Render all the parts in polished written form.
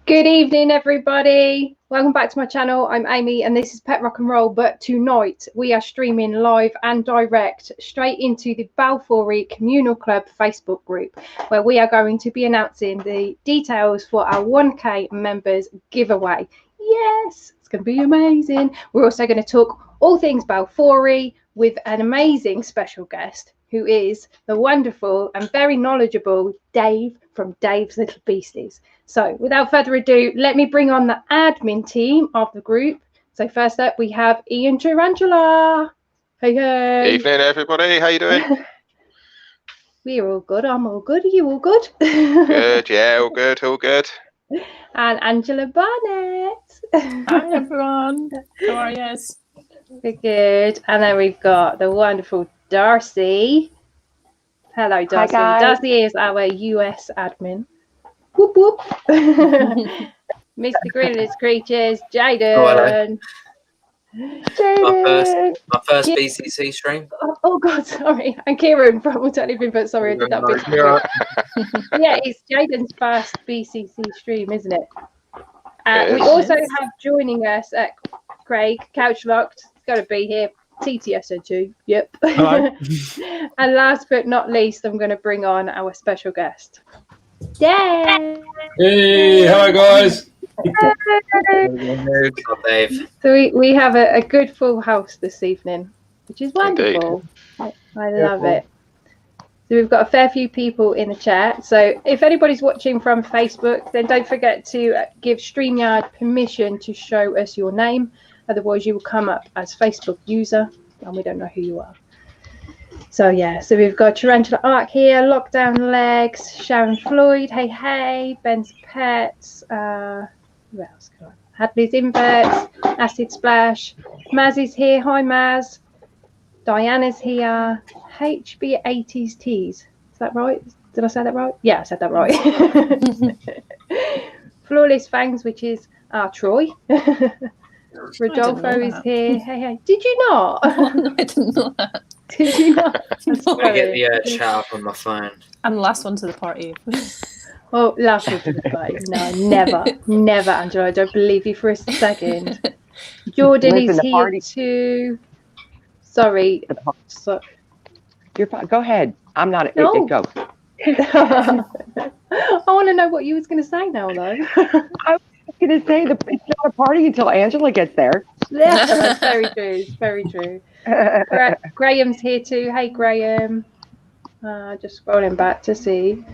Good evening, everybody. Welcome back to my channel. I'm Amy and this is Pet Rock and Roll. But tonight we are streaming live and direct straight into the Balfouri Communal Club Facebook group, where we are going to be announcing the details for our 1K members giveaway. Yes, it's going to be amazing. We're also going to talk all things Balfouri with an amazing special guest who is the wonderful and very knowledgeable Dave from Dave's Little Beasties. So without further ado, let me bring on the admin team of the group. So first up, we have Ian Tarantula. Hey. Evening, everybody. How you doing? We're all good. I'm all good. Are you all good? Good. Yeah, all good. All good. And Angela Barnett. Hi, everyone. How are you? We're good. And then we've got the wonderful Darcy. Hello, Darcy. Hi, guys. Darcy is our US admin. Whoop whoop. Mr. Griller's Creatures, Jaden. Jaden. My first BCC stream. Oh God, sorry. And Kieran from Alternative Input. Sorry, I did that bit. Yeah, it's Jaden's first BCC stream, isn't it? We also have joining us Craig, Couch Locked. It's got to be here. TTSO2. Yep. And last but not least, I'm going to bring on our special guest. Yay! Hey, hello guys. Dave. So we have a good full house this evening, which is wonderful. I love it. So we've got a fair few people in the chat. So if anybody's watching from Facebook, then don't forget to give StreamYard permission to show us your name. Otherwise, you will come up as Facebook user, and we don't know who you are. So yeah, so we've got Tarantula Arc here, Lockdown Legs, Sharon Floyd, hey, Ben's Pets, who else? Hadley's Inverts, Acid Splash, Maz is here, hi Maz, Diana's here, HB80s Tees, is that right? Did I say that right? Yeah, I said that right. Flawless Fangs, which is Troy. Rodolfo is here. Hey. Did you not? I didn't know that. Did you not? I'm going to get the chat up on my phone. I'm the last one to the party. Oh, last one to the party. No, never, Angela. I don't believe you for a second. Jordan is here too. Sorry. You're fine. Go ahead. I'm not. No. Go. I want to know what you was going to say now, though. I was going to say it's not a party until Angela gets there. Yeah, that's very true. It's very true. Graham's here too. Hey, Graham. Just scrolling back to see.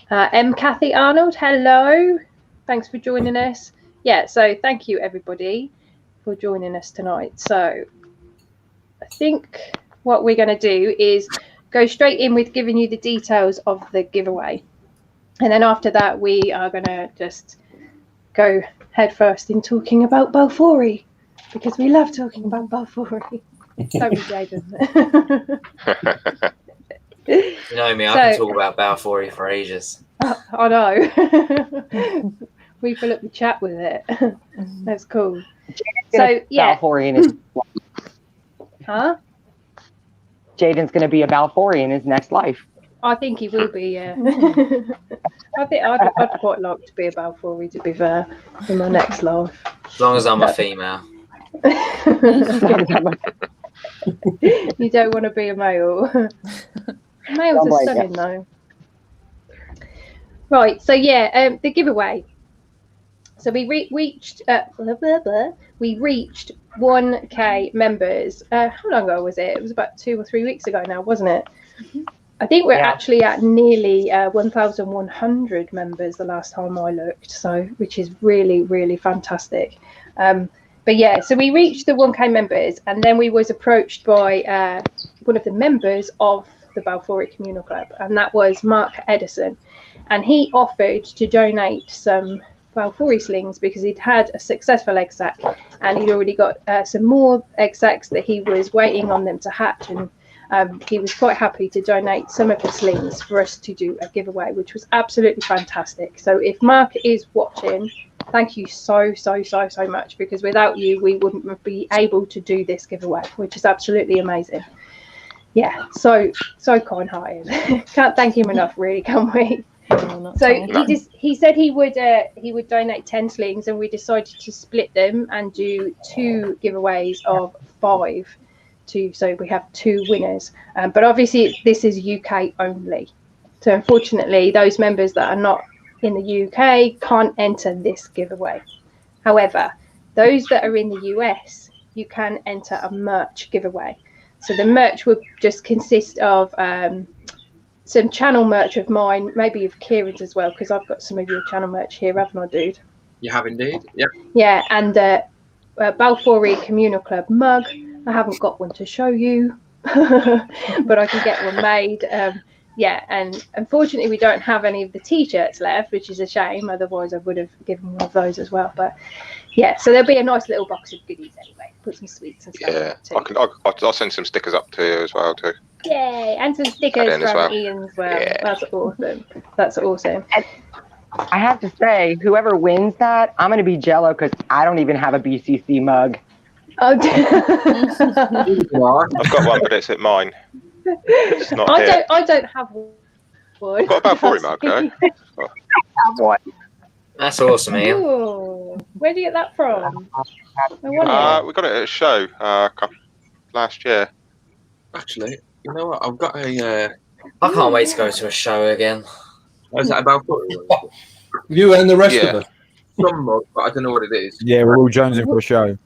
Kathy Arnold, hello. Thanks for joining us. Yeah, so thank you, everybody, for joining us tonight. So I think what we're going to do is go straight in with giving you the details of the giveaway. And then after that, we are going to just go head first in talking about Balfouri, because we love talking about Balfouri. Don't we, Jaden? You know me, I can talk about Balfouri for ages. I know. We fill up the chat with it. That's cool. So, yeah. Balfouri in his... Huh? Jaden's going to be a Balfouri in his next life. I think he will be, yeah. I think I'd quite like to be a Balfouri, to be fair, in my next life. As long as I'm a female. You don't want to be a male. Males are stunning, though. Right, so yeah, the giveaway. So we reached we reached 1K members. How long ago was it? It was about 2 or 3 weeks ago now, wasn't it? Mm-hmm. I think we're actually at nearly 1,100 members the last time I looked, so which is really, really fantastic. But yeah, so we reached the 1K members, and then we was approached by one of the members of the Balfouri Communal Club, and that was Mark Edison, and he offered to donate some Balfouri slings because he'd had a successful egg sac, and he'd already got some more egg sacs that he was waiting on them to hatch, and he was quite happy to donate some of the slings for us to do a giveaway, which was absolutely fantastic. So if Mark is watching, thank you so much, because without you we wouldn't be able to do this giveaway, which is absolutely amazing. Yeah, so kind-hearted. Can't thank him enough, really, can we? No, not So at all. he said he would donate 10 slings, and we decided to split them and do 2 giveaways of 5. So we have 2 winners. But obviously this is UK only. So unfortunately, those members that are not in the UK can't enter this giveaway. However, those that are in the US, you can enter a merch giveaway. So the merch would just consist of some channel merch of mine, maybe of Kieran's as well, because I've got some of your channel merch here, haven't I, dude? You have indeed. Yep. Yeah, and Balfouri Communal Club mug. I haven't got one to show you, but I can get one made. Yeah, and unfortunately we don't have any of the t-shirts left, which is a shame. Otherwise I would have given one of those as well. But yeah, so there'll be a nice little box of goodies anyway. Put some sweets and stuff. Yeah, too. I'll send some stickers up to you as well too. Yay, and some stickers Ian as from well. Ian as well. Yeah. That's awesome. That's awesome. I have to say, whoever wins that, I'm going to be jello because I don't even have a BCC mug. Oh, You are. I've got one, but it's at mine. It's not here. I don't have one. I've got a Balfouri mug though. Have one. That's awesome, Ian. Ooh, where do you get that from? I want it. We got it at a show last year. Actually, you know what? I've got a. I can't wait to go to a show again. Is that about Balfouri? You and the rest Yeah. of us. Some mug, but I don't know what it is. Yeah, we're all jonesing for a show.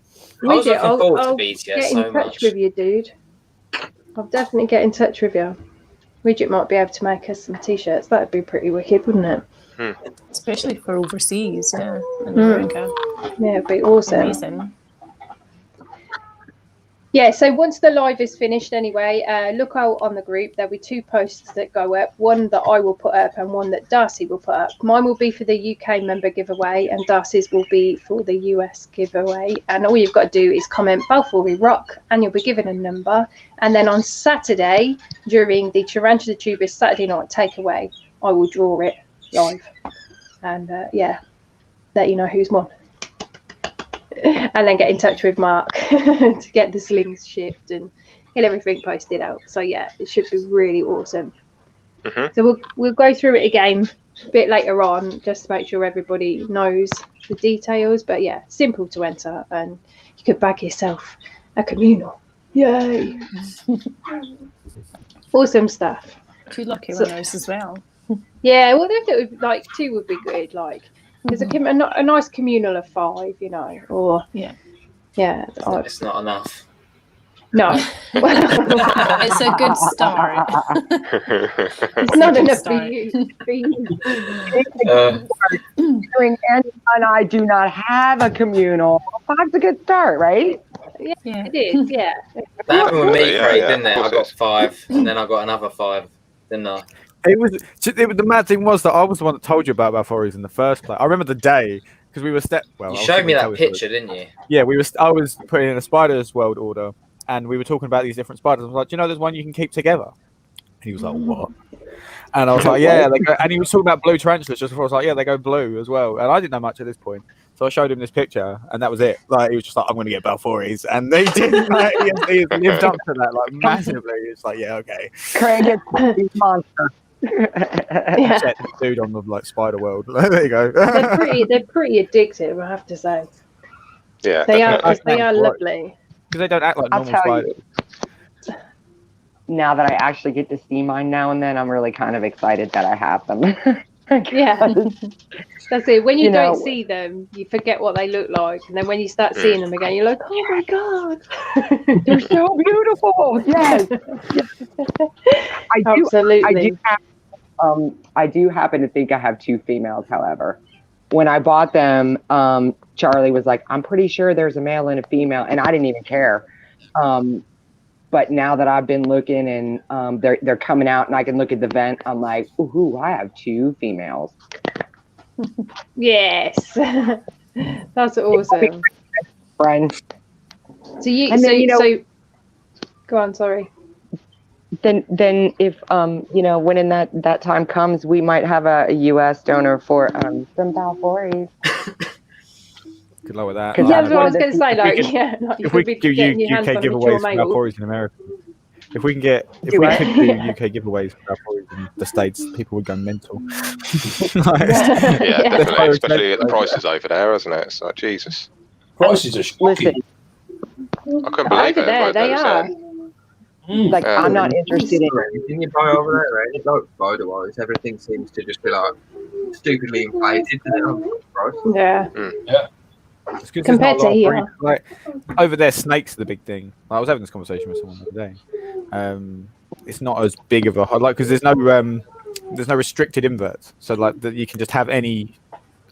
I was Widget, looking forward to I'll BTS get in so touch much. with you, dude. I'll definitely get in touch with you. Widget might be able to make us some t-shirts. That'd be pretty wicked, wouldn't it? Especially for overseas, yeah. In Mm. America. Yeah, it'd be awesome. Amazing. Yeah, so once the live is finished anyway, look out on the group. There'll be 2 posts that go up, one that I will put up and one that Darcy will put up. Mine will be for the UK member giveaway and Darcy's will be for the US giveaway. And all you've got to do is comment Balfouri Rock and you'll be given a number. And then on Saturday, during the Tarantula Tubers Saturday night takeaway, I will draw it live. And yeah, let you know who's won. And then get in touch with Mark to get the slings shipped and get everything posted out. So yeah, it should be really awesome. So we'll go through it again a bit later on, just to make sure everybody knows the details. But yeah, simple to enter, and you could bag yourself a communal. Yay! Awesome stuff. 2 lucky So- winners as well. Yeah, well, if it would, like 2 would be good. Like there's a nice communal of 5, you know, or Yeah. yeah. It's not enough. No, It's a good start. it's not good enough for start. you. For you. And I do not have a communal. 5's a good start, right? Yeah. It is, yeah. That happened with me, Yeah, Craig, yeah, didn't it? of I course got 5, and then I got another 5, didn't I? The mad thing was that I was the one that told you about Balfouri's in the first place. I remember the day because we were You showed me that picture, didn't you? Yeah, I was putting in a Spiders World order, and we were talking about these different spiders. I was like, do you know, there's one you can keep together. He was like, what? And I was like, yeah, they go, and he was talking about blue tarantulas just before. I was like, yeah, they go blue as well. And I didn't know much at this point. So I showed him this picture, and that was it. Like, he was just like, I'm going to get Balfouri's. And they did. Like, he lived up to that, like, massively. It's like, yeah, okay. Craig is a monster. Yeah. Check the dude on the, like, Spider World. There you go. They're pretty addictive, I have to say. Yeah, They are, definitely. 'cause they are lovely. Because they don't act like I'll normal tell spiders. you. Now that I actually get to see mine now and then, I'm really kind of excited that I have them. Yeah. That's it. When you, You don't know- see them, you forget what they look like. And then when you start seeing them again, you're like, oh my God. They're so beautiful. Yes. Absolutely. I do happen to think I have 2 females, however. When I bought them, Charlie was like, I'm pretty sure there's a male and a female, and I didn't even care. But now that I've been looking and they're coming out and I can look at the vent, I'm like, ooh, I have 2 females. Yes. That's awesome. Friends. So you, And so, then, you know- so go on, sorry. Then if when that time comes, we might have a US donor for some Balfouris. Good luck with that. Yeah, Yeah, that's what I was going to say. Like, we could- yeah, like, you If we could be could do getting your hands UK on a giveaways mature for male. Balfouri's in America, if we could do UK giveaways for Balfouri's in the States, people would go mental. Yeah, Yeah. definitely. Especially at the prices over there, isn't it? It's like, Jesus. Prices are shocking. Listen, I couldn't believe Over it. there, What they were are. saying. like Yeah. I'm not interested in. Anything you buy over there, right? Like photo-wise, everything seems to just be like stupidly inflated, and on price. Yeah. It's 'cause there's Compared not a lot to of here. breed- like over there, snakes are the big thing. I was having this conversation with someone the other day. It's not as big of a like because there's no restricted inverts, so like you can just have any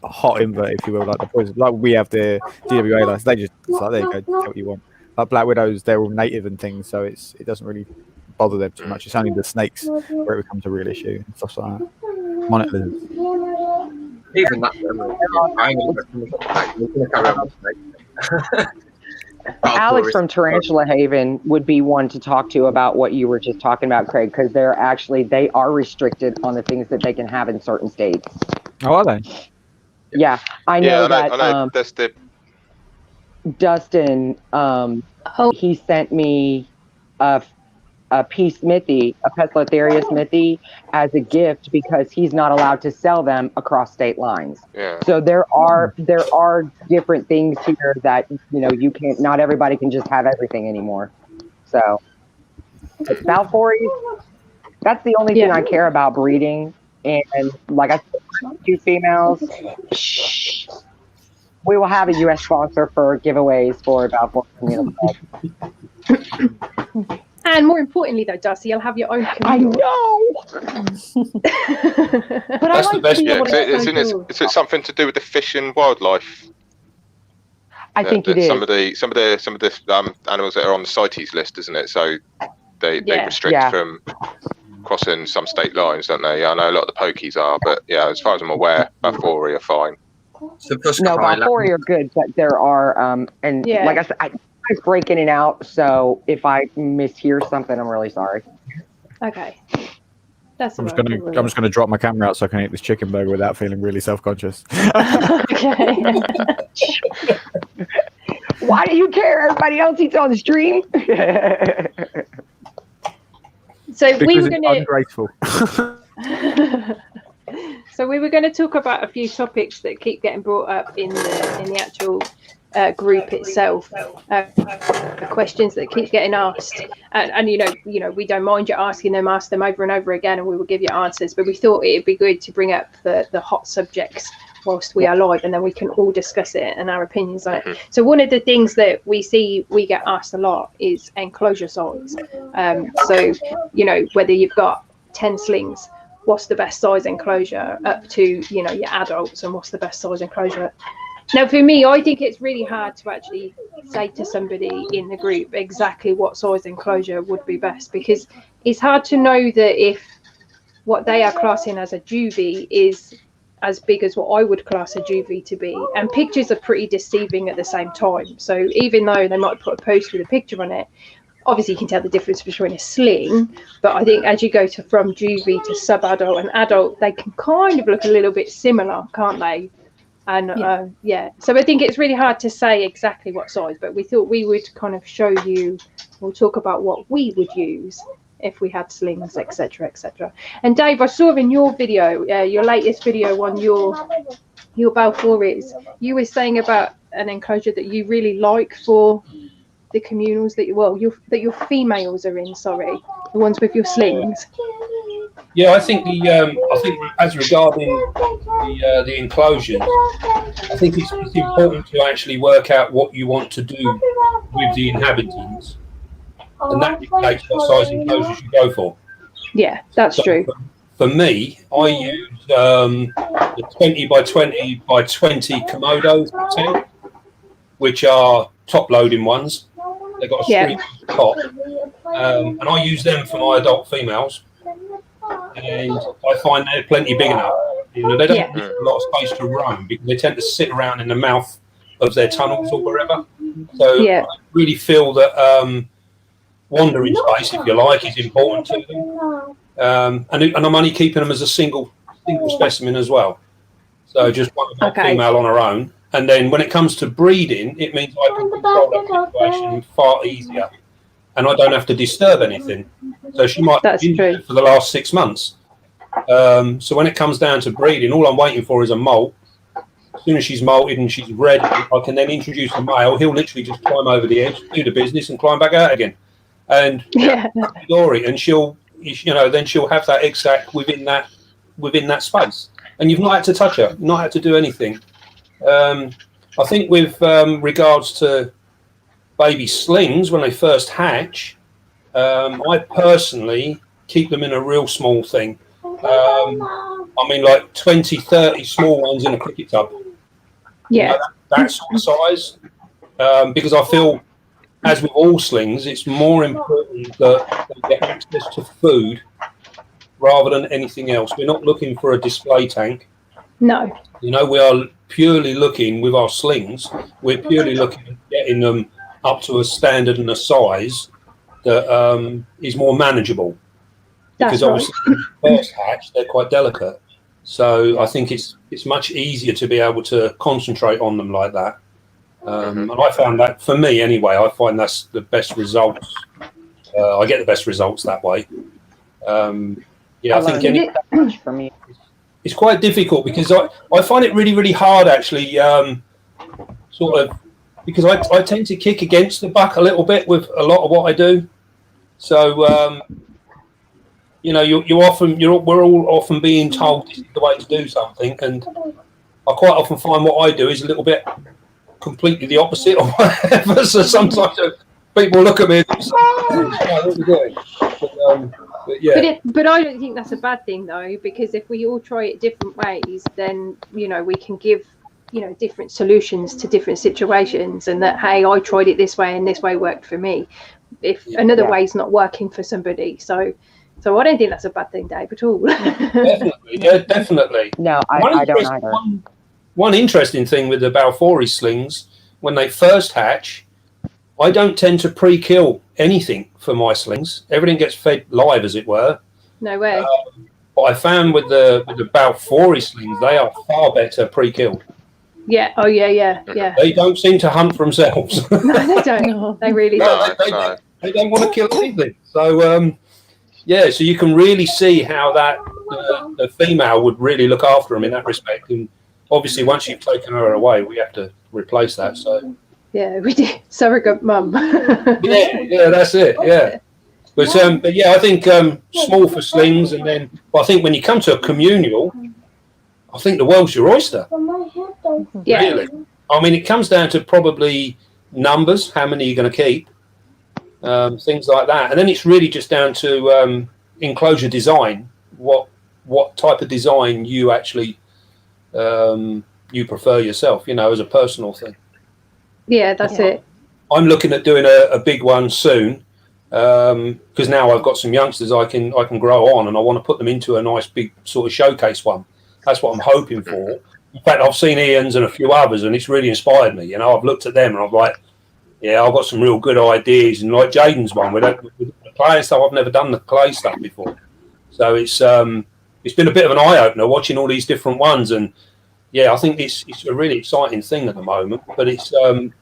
hot invert, if you will, like the poison. Like we have the DWA license, they just it's like there you go, take what you want. Like Black Widows, they're all native and things, so it doesn't really bother them too much. It's only the snakes where it becomes a real issue and stuff like that. Monitors. Even that, I ain't gonna carry on with snake. Alex from Tarantula Haven would be one to talk to about what you were just talking about, Craig, because they are restricted on the things that they can have in certain states. Oh, are they? Yeah, I know that. I know that's the Dustin, he sent me a P. Smithy, a Peslotheria Smithy, as a gift because he's not allowed to sell them across state lines. yeah. So there are different things here that you can't. Not everybody can just have everything anymore. So Balfouri, that's the only thing I care about breeding. And like I said, 2 females. We will have a U.S. sponsor for giveaways for Balfouri Communal Club. And more importantly, though, Darcy, you'll have your own I communal. know. But That's the best. Yeah, is it something to do with the fish and wildlife? I think it is. Some of the animals that are on the CITES list, isn't it? So they restrict from crossing some state lines, don't they? Yeah, I know a lot of the pokies are, but yeah, as far as I'm aware, Balfouri are fine. No, Balfouri are good, but there are like I said, I break in and out. So if I mishear something, I'm really sorry. Okay. That's I'm just gonna drop my camera out so I can eat this chicken burger without feeling really self-conscious. Okay. Why do you care? Everybody else eats on the stream. So we were ungrateful. So we were going to talk about a few topics that keep getting brought up in the actual group itself, questions that keep getting asked, and you know we don't mind you asking them, ask them over and over again, and we will give you answers. But we thought it'd be good to bring up the hot subjects whilst we are live, and then we can all discuss it and our opinions on it. So one of the things that we get asked a lot is enclosure size. So whether you've got 10 slings, what's the best size enclosure, up to your adults, and what's the best size enclosure. Now, for me, I think it's really hard to actually say to somebody in the group exactly what size enclosure would be best, because it's hard to know that if what they are classing as a juvie is as big as what I would class a juvie to be. And pictures are pretty deceiving at the same time. So even though they might put a post with a picture on it, obviously you can tell the difference between a sling, but I think as you go from juvie to sub-adult and adult, they can kind of look a little bit similar, can't they? And so I think it's really hard to say exactly what size, but we thought we would kind of show you, we'll talk about what we would use if we had slings, etc., etc. And Dave, I saw in your video, your latest video on your Balfouris, you were saying about an enclosure that you really like for the communals that your females are in. Sorry, the ones with your slings. Yeah, I think as regarding the enclosures, I think it's important to actually work out what you want to do with the inhabitants, and that dictates what size enclosures you go for. Yeah, that's true. For me, I use the 20 by 20 by 20 Komodo tank, which are top loading ones. They've got a screen at the top, and I use them for my adult females. And I find they're plenty big enough. They don't need a lot of space to roam because they tend to sit around in the mouth of their tunnels or wherever. So I really feel that wandering space, if you like, is important to them. And I'm only keeping them as a single specimen as well. So just one female on her own. And then when it comes to breeding, it means I can control that situation far easier. And I don't have to disturb anything. So she might be in there for the last 6 months. So when it comes down to breeding, all I'm waiting for is a molt. As soon as she's molted and she's ready, I can then introduce the male. He'll literally just climb over the edge, do the business, and climb back out again. And glory, and she'll have that egg sac within that space, and you've not had to touch her, not had to do anything. I think with regards to baby slings when they first hatch, I personally keep them in a real small thing. I mean, like 20, 30 small ones in a cricket tub. Yeah. That sort of size. Because I feel, as with all slings, it's more important that they get access to food rather than anything else. We're not looking for a display tank. No. We are purely looking, with our slings, we're purely looking at getting them up to a standard and a size that is more manageable. Because obviously, when first hatch, they're quite delicate. So I think it's much easier to be able to concentrate on them like that. And I found that, for me anyway, I find that's the best results. I get the best results that way. I think for me, it's quite difficult because I find it really, really hard actually, because I tend to kick against the buck a little bit with a lot of what I do. So, we're all often being told this is the way to do something, and I quite often find what I do is a little bit completely the opposite or whatever. So sometimes people look at me and say, what are you doing? But I don't think that's a bad thing though, because if we all try it different ways, then we can give different solutions to different situations, and that, hey, I tried it this way and this way worked for me, if another way's not working for somebody. So I don't think that's a bad thing, Dave, at all. Definitely. No, I don't either. One interesting thing with the Balfouri slings, when they first hatch, I don't tend to pre-kill anything for my slings. Everything gets fed live, as it were. No way. But I found with the Balfouri slings, they are far better pre-killed. Yeah. Oh, yeah. They don't seem to hunt for themselves. No, they don't. No. They really don't. They don't want to kill anything. So, so you can really see how that the female would really look after them in that respect. And obviously, once you've taken her away, we have to replace that. So. Yeah, we did. Surrogate mum. yeah, that's it. Yeah, but I think small for slings, and then I think when you come to a communal, I think the world's your oyster. Yeah. Really, I mean, it comes down to probably numbers, how many you're going to keep, things like that, and then it's really just down to enclosure design. What type of design you actually you prefer yourself, as a personal thing. Yeah, that's it. I'm looking at doing a big one soon because now I've got some youngsters I can grow on, and I want to put them into a nice big sort of showcase one. That's what I'm hoping for. In fact, I've seen Ian's and a few others, and it's really inspired me. I've looked at them and I'm like, yeah, I've got some real good ideas. And like Jaden's one with the clay and stuff, I've never done the clay stuff before, so it's been a bit of an eye opener watching all these different ones. And yeah, I think it's a really exciting thing at the moment. But it's I'm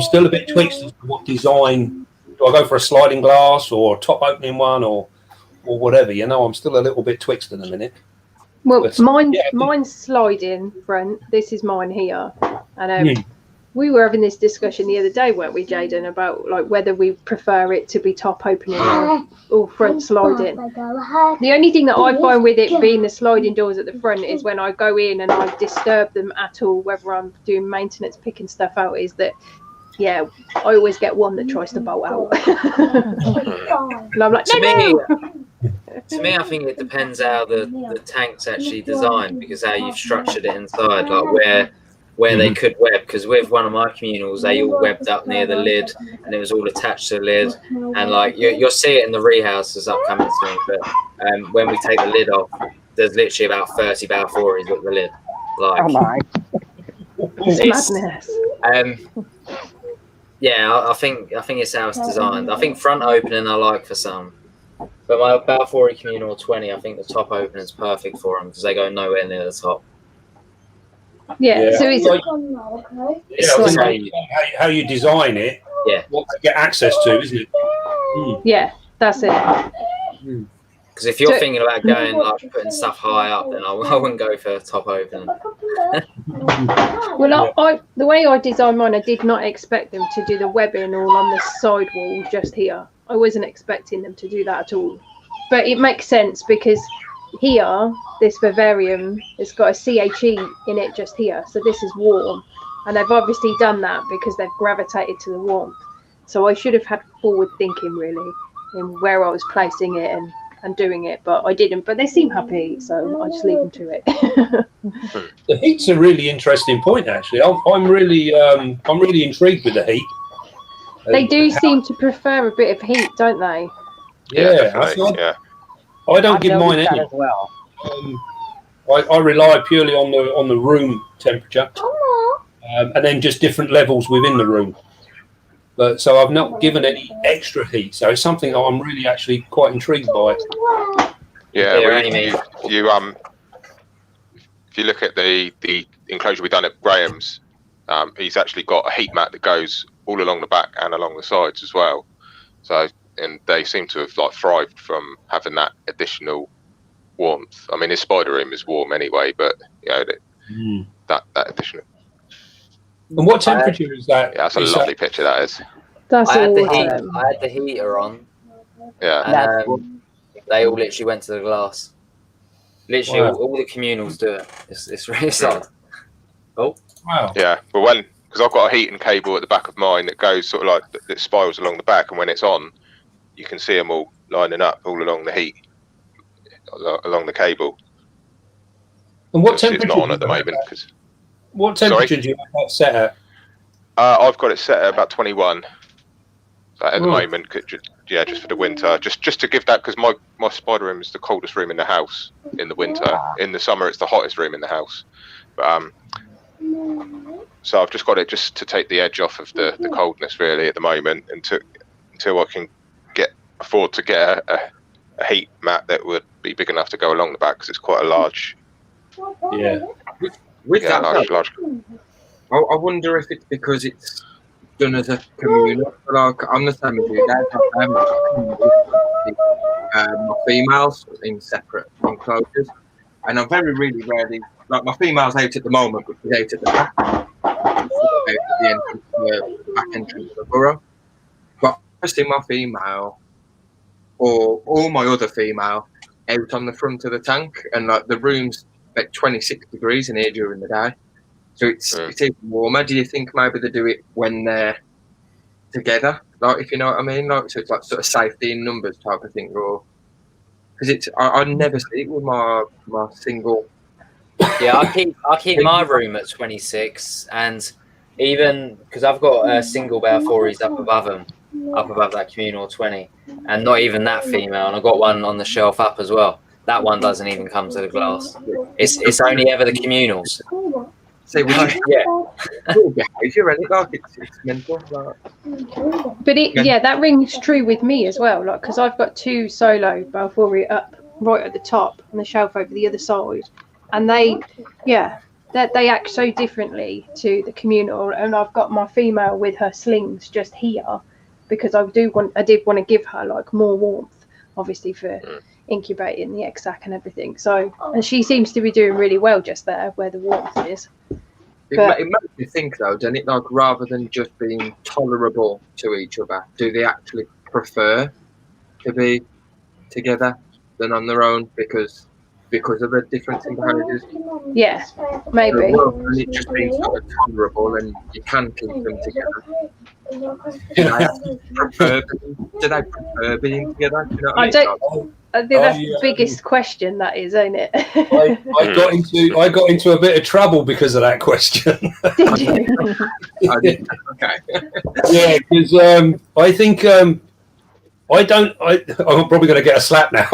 still a bit twixt as to what design. Do I go for a sliding glass or a top opening one or whatever? I'm still a little bit twixt in a minute. Well, but, mine's sliding front. This is mine here, and we were having this discussion the other day, weren't we, Jaden, about like whether we prefer it to be top opening or front sliding. The only thing that I find with it being the sliding doors at the front is when I go in and I disturb them at all, whether I'm doing maintenance, picking stuff out, is that I always get one that tries to bolt out. And I'm like, to me, I think it depends how the tank's actually designed, because how you've structured it inside, like where they could web. Because with one of my communals, they all webbed up near the lid, and it was all attached to the lid. And like you'll see it in the rehouses upcoming soon. But when we take the lid off, there's literally about 30 Balfouris with the lid. Like, oh my! It's madness. I think it's how it's designed. I think front opening I like for some. But my Balfouri Communal 20, I think the top opening is perfect for them because they go nowhere near the top. Yeah. So it's how you design it. Yeah. What to get access to, isn't it? Yeah, that's it. Because if you're thinking about going like putting stuff high up, then I wouldn't go for top opening. Well, the way I designed mine, I did not expect them to do the webbing all on the side wall just here. I wasn't expecting them to do that at all. But it makes sense because here, this vivarium, it's got a CHE in it just here. So this is warm. And they've obviously done that because they've gravitated to the warmth. So I should have had forward thinking really in where I was placing it and doing it, but I didn't. But they seem happy, so I just leave them to it. The heat's a really interesting point, actually. I'm really intrigued with the heat. They do seem to prefer a bit of heat, don't they? Yeah, I don't give mine any. As well. I rely purely on the room temperature, and then just different levels within the room. But so I've not given any extra heat, so it's something that I'm really actually quite intrigued by. Yeah, if you look at the enclosure we've done at Graham's, he's actually got a heat mat that goes all along the back and along the sides as well. So, and they seem to have like thrived from having that additional warmth. I mean, his spider room is warm anyway, but you know that additional. And what temperature is that? Yeah, that's a lovely picture. That is. That's I had awesome. the heater on. Yeah. And they all literally went to the glass. Literally, all the communals do it. It's really sad. Oh. Wow. Yeah, well, because I've got a heating cable at the back of mine that goes sort of like that spirals along the back, and when it's on, you can see them all lining up all along the heat, along the cable. And what temperature? It's not on at the moment. What temperature do you have that set at? I've got it set at about 21 at the moment. Just for the winter, just to give that, because my spider room is the coldest room in the house in the winter. In the summer, it's the hottest room in the house. But so I've just got it just to take the edge off of the coldness really at the moment, until I can afford to get a heat mat that would be big enough to go along the back, because it's quite a large. Yeah. Large. I wonder if it's because it's done as a communal. Like, I'm the same as you guys. My females in separate enclosures, and I'm really rarely, like, my female's out at the moment, but she's out at the back, out at the back entrance of the burrow. But I see my female or all my other female out on the front of the tank, and like the room's like 26 degrees in here during the day, so it's even warmer. Do you think maybe they do it when they're together, like, if you know what I mean, like, so it's like sort of safety in numbers type of thing, or because I never sleep with my single. Yeah, I keep my room at 26, and even because I've got single Balfouris up above that communal 20, and not even that female, and I've got one on the shelf up as well. That one doesn't even come to the glass. It's only ever the communals. So behaviour, and like it's mental. But that rings true with me as well. Like, because I've got two solo Balfouri up right at the top on the shelf over the other side, and they act so differently to the communal. And I've got my female with her slings just here, because I did want to give her like more warmth, obviously for incubating the egg sac and everything. So, and she seems to be doing really well just there where the warmth is. It makes me think though, doesn't it? Like, rather than just being tolerable to each other, do they actually prefer to be together than on their own because of the difference in behaviours? Yeah, maybe. And it just being sort of tolerable, and you can keep them together. Do they prefer being together? You know what I think that's the biggest question, that is, ain't it? I got into a bit of trouble because of that question. Did you? I okay. Yeah, because I think I'm probably going to get a slap now.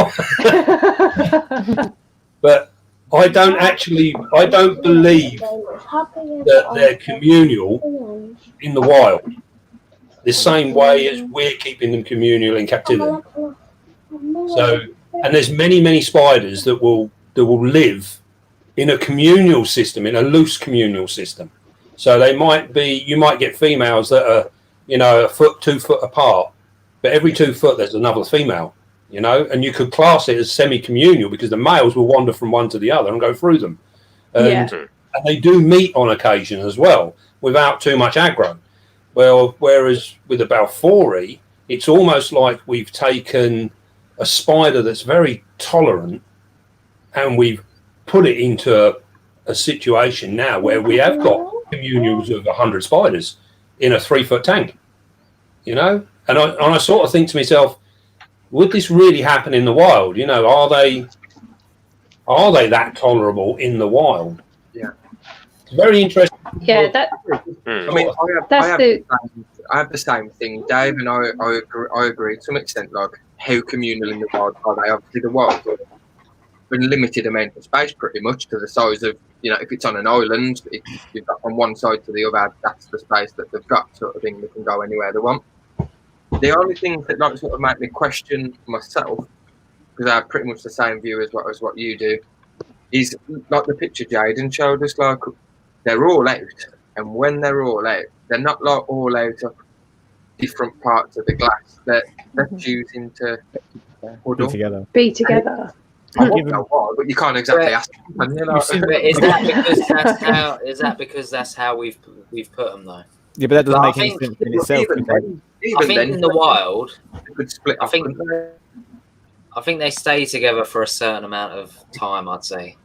But I don't believe that they're communal in the wild, the same way as we're keeping them communal in captivity. So, and there's many spiders that will live in a communal system, in a loose communal system. So you might get females that are, a foot, 2 foot apart, but every 2 foot there's another female. you know, and you could class it as semi-communal because the males will wander from one to the other and go through them. And they do meet on occasion as well without too much aggro. Well, whereas with the Balfouri, it's almost like we've taken a spider that's very tolerant and we've put it into a situation now where we have got communals of 100 spiders in a 3-foot tank, you know? And I sort of think to myself, would this really happen in the wild? You know, are they that tolerable in the wild? Yeah. It's very interesting. Yeah, that. I mean, I have the same thing, Dave, and I agree to some extent. Like, how communal in the wild are they? Obviously, the wild are in limited amount of space, pretty much to the size of, you know, if it's on an island, you've got from one side to the other, that's the space that they've got, sort of thing. They can go anywhere they want. The only thing that like sort of make me question myself, because I have pretty much the same view as what you do, is like the picture Jaden showed us. Like, they're all out, and when they're all out, they're not like all out of different parts of the glass. They're choosing to huddle. Be together. I don't know why, but you can't exactly ask them. You know? Is that because that's how we've put them though? Yeah, but that doesn't make any sense in itself. I think in the wild, they could split. I think they stay together for a certain amount of time. I'd say.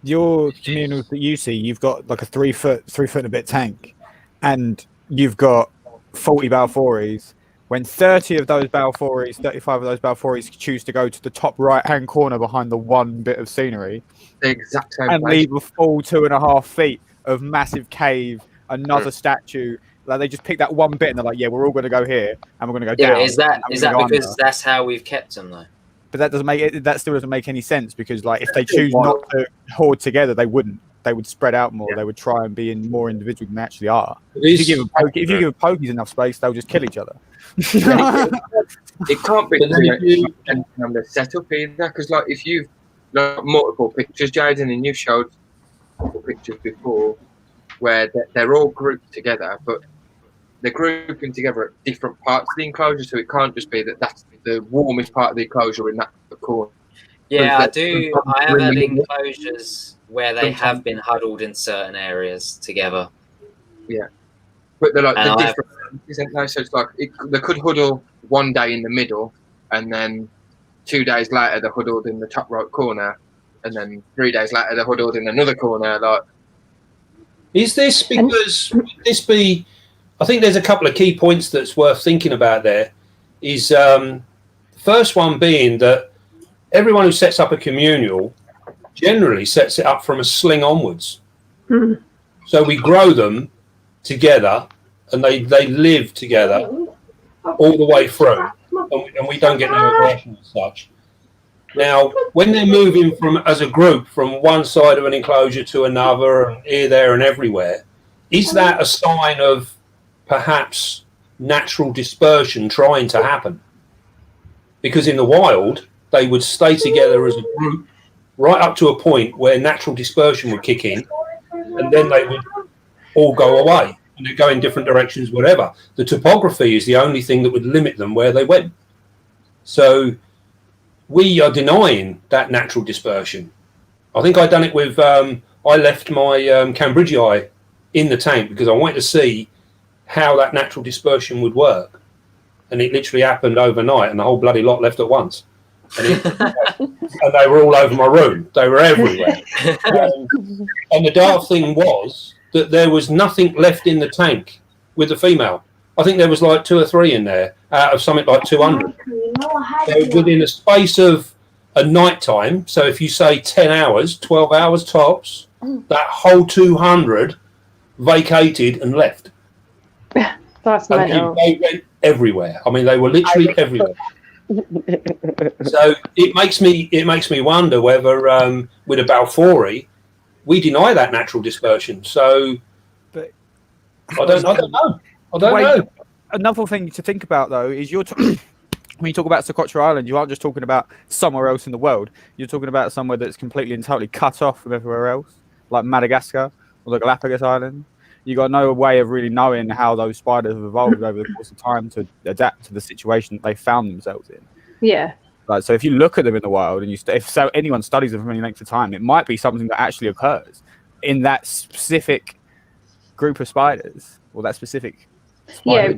Your communals that you see, you've got like a 3 foot and a bit tank, and you've got 40 Balfouris. When 30 of those Balfouris, 35 of those Balfouris choose to go to the top right-hand corner behind the one bit of scenery, the exact same and place. leave a full 2.5 feet of massive cave, another statue. Like, they just pick that one bit and they're like, yeah, we're all going to go here and we're going to go down. Is that because that's how we've kept them though? But that still doesn't make any sense, because like if they choose not to hoard together, they wouldn't. They would spread out more. Yeah. They would try and be more individual than they actually are. If you give pokies enough space, they'll just kill each other. It can't be depending on the setup either, because like if you've got multiple pictures, Jaden, and you've showed multiple pictures before where they're all grouped together, but they're grouping together at different parts of the enclosure, so it can't just be that that's the warmest part of the enclosure in that corner. Yeah, I do. I have had enclosures where they have been huddled in certain areas together. Yeah, but they're like the different, isn't they? So it's like they could huddle one day in the middle, and then 2 days later they're huddled in the top right corner, and then 3 days later they're huddled in another corner. Like, is this because would this be? I think there's a couple of key points that's worth thinking about. There is first one being that everyone who sets up a communal generally sets it up from a sling onwards. Mm. So we grow them together and they live together all the way through, and we don't get no aggression as such. Now, when they're moving from as a group from one side of an enclosure to another, and here, there and everywhere, is that a sign of perhaps natural dispersion trying to happen? Because in the wild, they would stay together as a group right up to a point where natural dispersion would kick in, and then they would all go away and they'd go in different directions, whatever. The topography is the only thing that would limit them where they went. So we are denying that natural dispersion. I think I done it with, I left my Cambridgei in the tank because I wanted to see how that natural dispersion would work. And it literally happened overnight, and the whole bloody lot left at once. And they were all over my room. They were everywhere. And the dark thing was that there was nothing left in the tank with the female. I think there was like 2 or 3 in there out of something like 200. So within a space of a night time, so if you say 10 hours, 12 hours tops, that whole 200 vacated and left. That's mental. They went everywhere. I mean, they were literally everywhere. So it makes me wonder whether with a Balfouri we deny that natural dispersion. So but I don't know. Another thing to think about though is when you talk about Socotra Island, you aren't just talking about somewhere else in the world. You're talking about somewhere that's completely and totally cut off from everywhere else, like Madagascar or the Galapagos Islands. You got no way of really knowing how those spiders have evolved over the course of time to adapt to the situation that they found themselves in. Yeah. Like, so if you look at them in the wild and if anyone studies them for any length of time, it might be something that actually occurs in that specific group of spiders or that specific spider.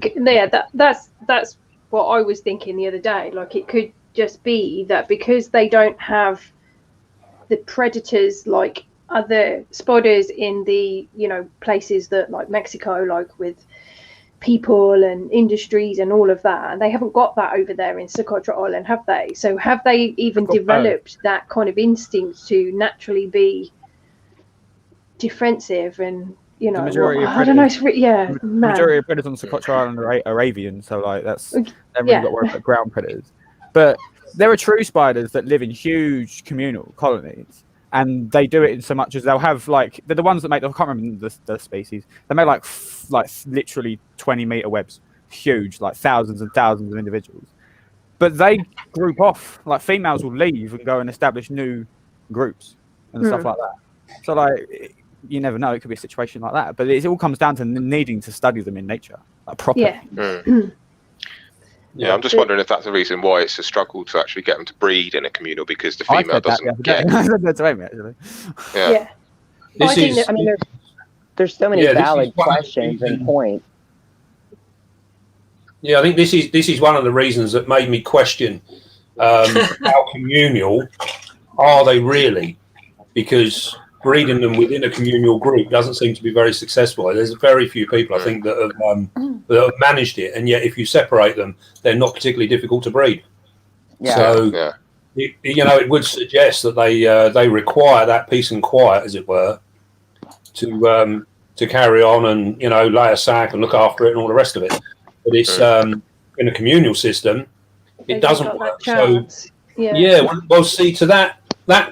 That's what I was thinking the other day. Like, it could just be that because they don't have the predators like other spiders in the, you know, places that like Mexico, like with people and industries and all of that, and they haven't got that over there in Socotra Island, have they? So have they even developed that kind of instinct to naturally be defensive? And you know, I don't know. The majority of predators on Socotra Island are avian, so like they've really got to worry about ground predators. But there are true spiders that live in huge communal colonies, and they do it in so much as they'll have like they're the ones that make. I can't remember the species. They make like literally 20-meter webs, huge, like thousands and thousands of individuals. But they group off. Like females will leave and go and establish new groups and stuff like that. So like you never know. It could be a situation like that. But it all comes down to needing to study them in nature, like properly. Yeah, I'm just wondering if that's the reason why it's a struggle to actually get them to breed in a communal, because the female doesn't get. I said that to Amy, actually. Yeah. There's so many valid questions and points. Yeah, I think this is one of the reasons that made me question how communal are they really, because breeding them within a communal group doesn't seem to be very successful. There's very few people, I think, that have managed it, and yet if you separate them, they're not particularly difficult to breed. Yeah. So, it would suggest that they require that peace and quiet, as it were, to carry on and lay a sack and look after it and all the rest of it. But it's in a communal system, it doesn't work. So, well, see, to that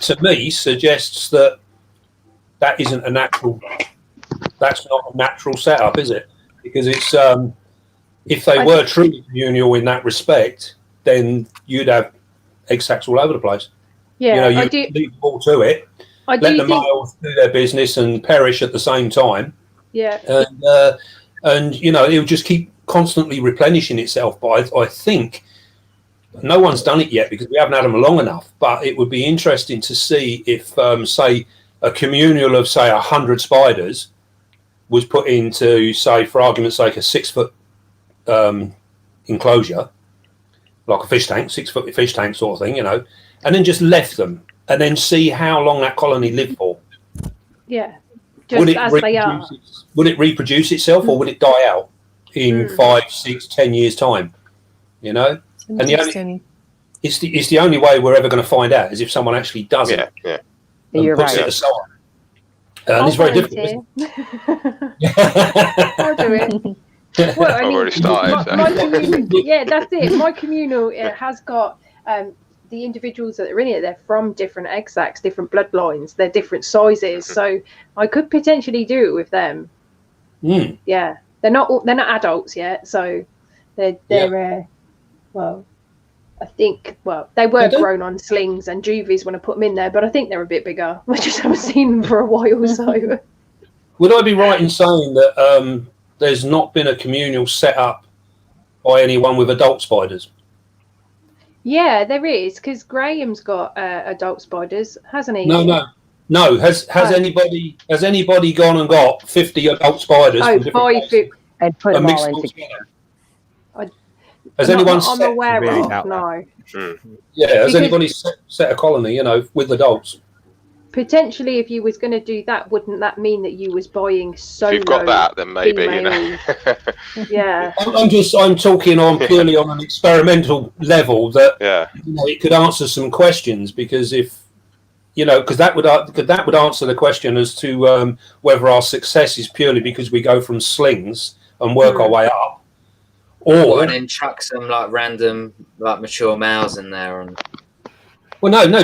to me suggests that isn't a natural. That's not a natural setup, is it? Because it's if they were truly communal in that respect, then you'd have egg sacs all over the place. Yeah, you leave them all to it. Let the males do their business and perish at the same time. Yeah, and it'll just keep constantly replenishing itself. But I think no one's done it yet because we haven't had them long enough. But it would be interesting to see if, say, a communal of, say, 100 spiders was put into, say, for argument's sake, a 6-foot enclosure, like a fish tank, 6-foot fish tank sort of thing, and then just left them and then see how long that colony lived for. Yeah, just as they are. Would it reproduce itself or would it die out in 5, 6, 10 years' time? And it's the only way we're ever going to find out is if someone actually does it. Yeah. You're puts right. It aside. It's very difficult. I'll do it. Well, I've already started. My that's it. My communal has got the individuals that are in it. They're from different egg sacs, different bloodlines. They're different sizes, so I could potentially do it with them. Yeah, they're not adults yet, so they're well. I think, they were grown on slings and juvies when I put them in there, but I think they're a bit bigger. I just haven't seen them for a while. So, would I be right in saying that there's not been a communal set up by anyone with adult spiders? Yeah, there is, because Graham's got adult spiders, hasn't he? No. Has anybody gone and got 50 adult spiders? And put them all in together. Has anyone I'm aware of, no. Yeah, has anybody set a colony, with adults? Potentially, if you was going to do that, wouldn't that mean that you was buying solo? If you've got that, then maybe, Yeah. I'm talking on purely on an experimental level that it could answer some questions, because because that would answer the question as to whether our success is purely because we go from slings and work our way up. Or and then chuck some random mature males in there.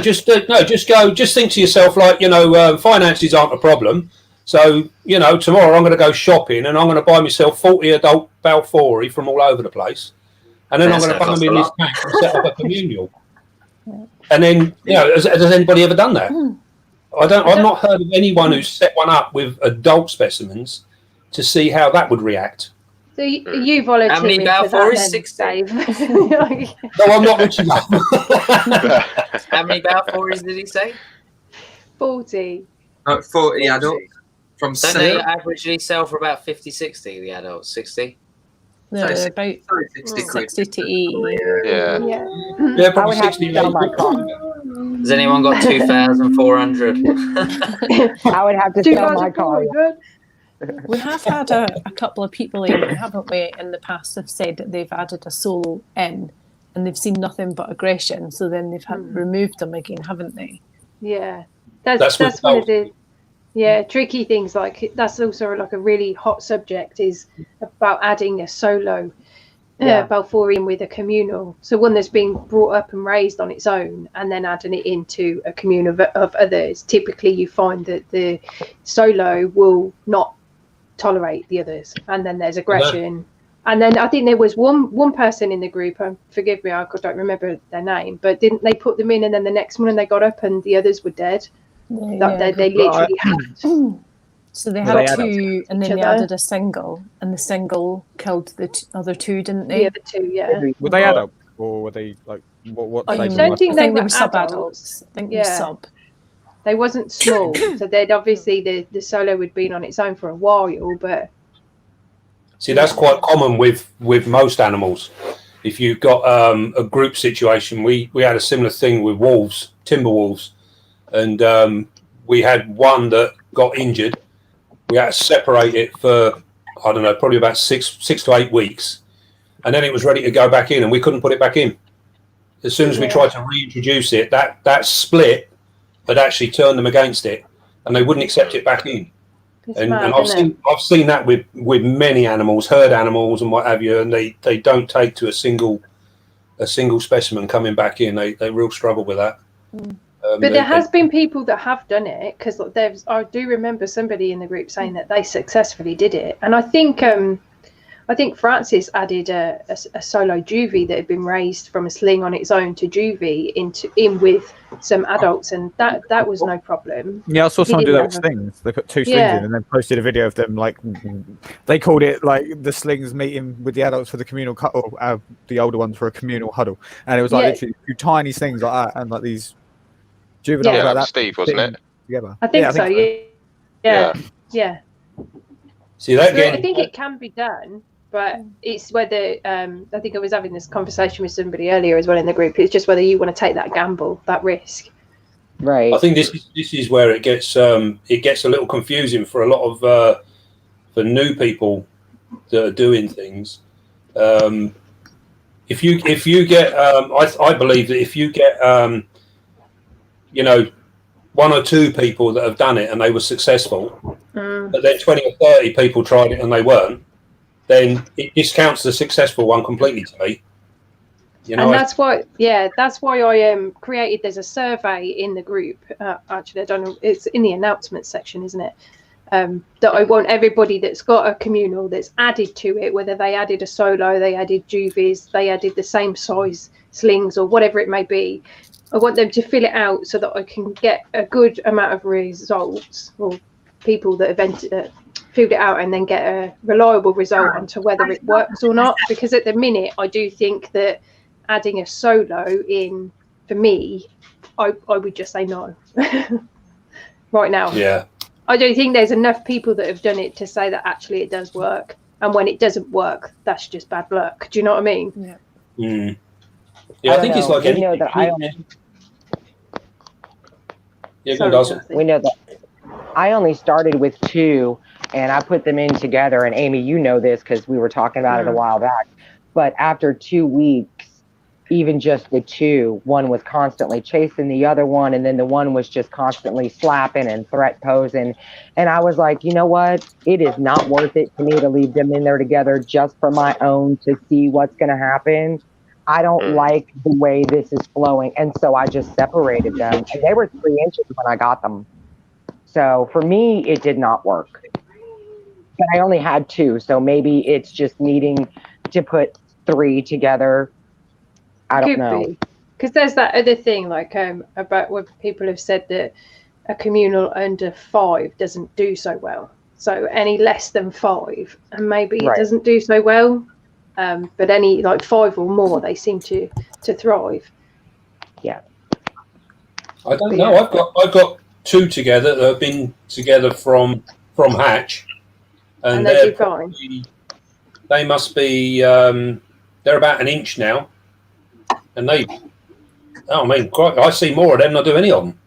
Just think to yourself finances aren't a problem. So tomorrow I'm going to go shopping and I'm going to buy myself 40 adult Balfouri from all over the place, and then I'm going to put them in this tank and set up a communal. And then has anybody ever done that? I've not heard of anyone who's set one up with adult specimens to see how that would react. So you volunteering How many for that Balfour is then, 60? Dave? No, I'm not Richie. How many Balfouries did he say? 40. 40 adults from Don't they 7. averagely sell for about 50, 60, the adults? 60? No, Sorry, about 60 quid. 60 to 80. Yeah. Yeah. Yeah, I probably would have to 60 sell my car. Has anyone got 2,400? I would have to sell my car. We have had a couple of people, Amy, haven't we, in the past have said that they've added a solo in and they've seen nothing but aggression, so then they've removed them again, haven't they? Yeah. That's one of the tricky things. Like that's also like a really hot subject is about adding a solo Balfourian with a communal. So one that's being brought up and raised on its own and then adding it into a commune of others. Typically you find that the solo will not tolerate the others, and then there's aggression. And then I think there was one person in the group, forgive me, I don't remember their name, but didn't they put them in and then the next morning they got up and the others were dead? They literally had. So they had two, and then they added a single, and the single killed the other two, didn't they? The other two, yeah. Were they adults, or were they like what? I don't think they were sub-adults. I think they were sub. They wasn't small, so they'd obviously the solo had been on its own for a while, but. See, that's quite common with most animals. If you've got a group situation, we had a similar thing with wolves, timber wolves, and we had one that got injured. We had to separate it for, I don't know, probably about six to 8 weeks. And then it was ready to go back in and we couldn't put it back in. As soon as we tried to reintroduce it, that split had actually turned them against it and they wouldn't accept it back in. And I've seen that with many animals, herd animals and what have you, and they don't take to a single specimen coming back in. They real struggle with that. But there has been people that have done it, because I do remember somebody in the group saying that they successfully did it, and I think Francis added a solo juvie that had been raised from a sling on its own to juvie in with some adults, and that was no problem. Yeah, I saw someone do that with slings. They put 2 slings in and then posted a video of them like they called it like the slings meeting with the adults for the communal cuddle, the older ones for a communal huddle, and it was like literally 2 tiny slings like that and like these juveniles like that. Steve, wasn't it? Together. I think so. Yeah. See that again? I think it can be done. But it's whether I think I was having this conversation with somebody earlier as well in the group. It's just whether you want to take that gamble, that risk. Right. I think this is where it gets a little confusing for a lot of for new people that are doing things. If you get I believe that if you get 1 or 2 people that have done it and they were successful, but then 20 or 30 people tried it and they weren't, then it discounts the successful one completely to me. And that's why I created. There's a survey in the group. Actually, I don't know. It's in the announcements section, isn't it? That I want everybody that's got a communal that's added to it, whether they added a solo, they added juvies, they added the same size slings or whatever it may be. I want them to fill it out so that I can get a good amount of results or people that have filled it out and then get a reliable result onto whether it works or not. Because at the minute, I do think that adding a solo in, for me, I would just say no right now. Yeah. I don't think there's enough people that have done it to say that actually it does work. And when it doesn't work, that's just bad luck. Do you know what I mean? Yeah. Mm. Yeah, I think it's like we know that we know that I only started with 2 and I put them in together. And Amy, you know this because we were talking about it a while back. But after 2 weeks, even just the 2, one was constantly chasing the other one, and then the one was just constantly slapping and threat posing. And I was like, you know what? It is not worth it to me to leave them in there together just for my own to see what's going to happen. I don't like the way this is flowing. And so I just separated them. And they were 3 inches when I got them. So for me, it did not work. But I only had 2. So maybe it's just needing to put 3 together. I don't know. Because there's that other thing, like about what people have said that a communal under 5 doesn't do so well. So any less than 5, and maybe it doesn't do so well. But any like 5 or more, they seem to thrive. Yeah. I don't know. I've got 2 together that have been together from hatch, and they do fine. They must be they're about an inch now, and I mean, I see more of them than I do any of them,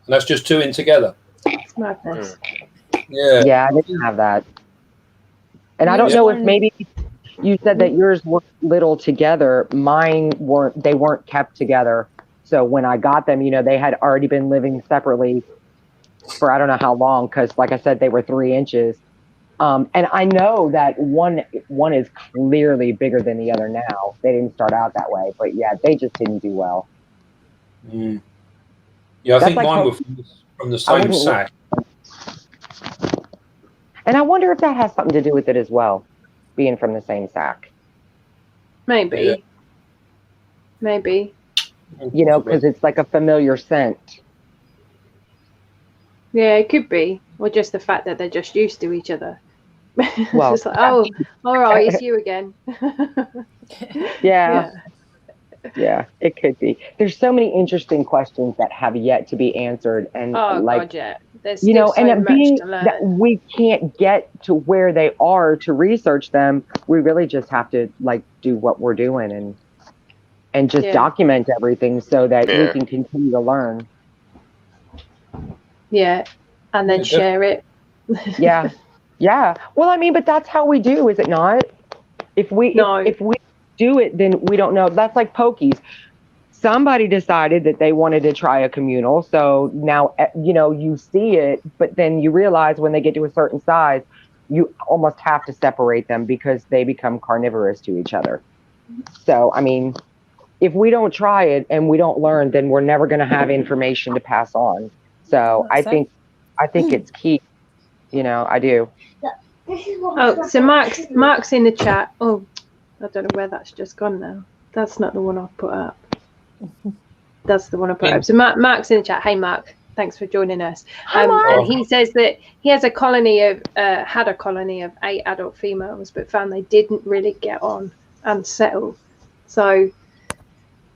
and that's just 2 in together. It's madness. Yeah, I didn't have that, and I don't know if maybe you said that yours were little together. Mine weren't. They weren't kept together. So when I got them, they had already been living separately for I don't know how long, because like I said, they were 3 inches. And I know that one is clearly bigger than the other now. They didn't start out that way, but yeah, they just didn't do well. Mm. Yeah, I think mine were from the same sack. And I wonder if that has something to do with it as well, being from the same sack. Maybe. Yeah. Maybe. Because it's like a familiar scent. Yeah, it could be. Or just the fact that they're just used to each other. Well, it's like, oh, all right, it's you again. Yeah, it could be. There's so many interesting questions that have yet to be answered. And God, yeah. There's still so and much being to learn. that we can't get to where they are to research them, we really just have to do what we're doing and just document everything so that we can continue to learn. Yeah, and then share it. Yeah. Well, I mean, but that's how we do, is it not? If we do it, then we don't know. That's like pokies. Somebody decided that they wanted to try a communal, so now you see it, but then you realize when they get to a certain size, you almost have to separate them because they become carnivorous to each other. So, I mean, if we don't try it and we don't learn, then we're never going to have information to pass on. So I think it's key. I do. Oh, so Mark's in the chat. Oh, I don't know where that's just gone now. That's not the one I've put up. That's the one I put up. So Mark's in the chat. Hey, Mark. Thanks for joining us. And he says that he has had a colony of 8 adult females, but found they didn't really get on and settle. So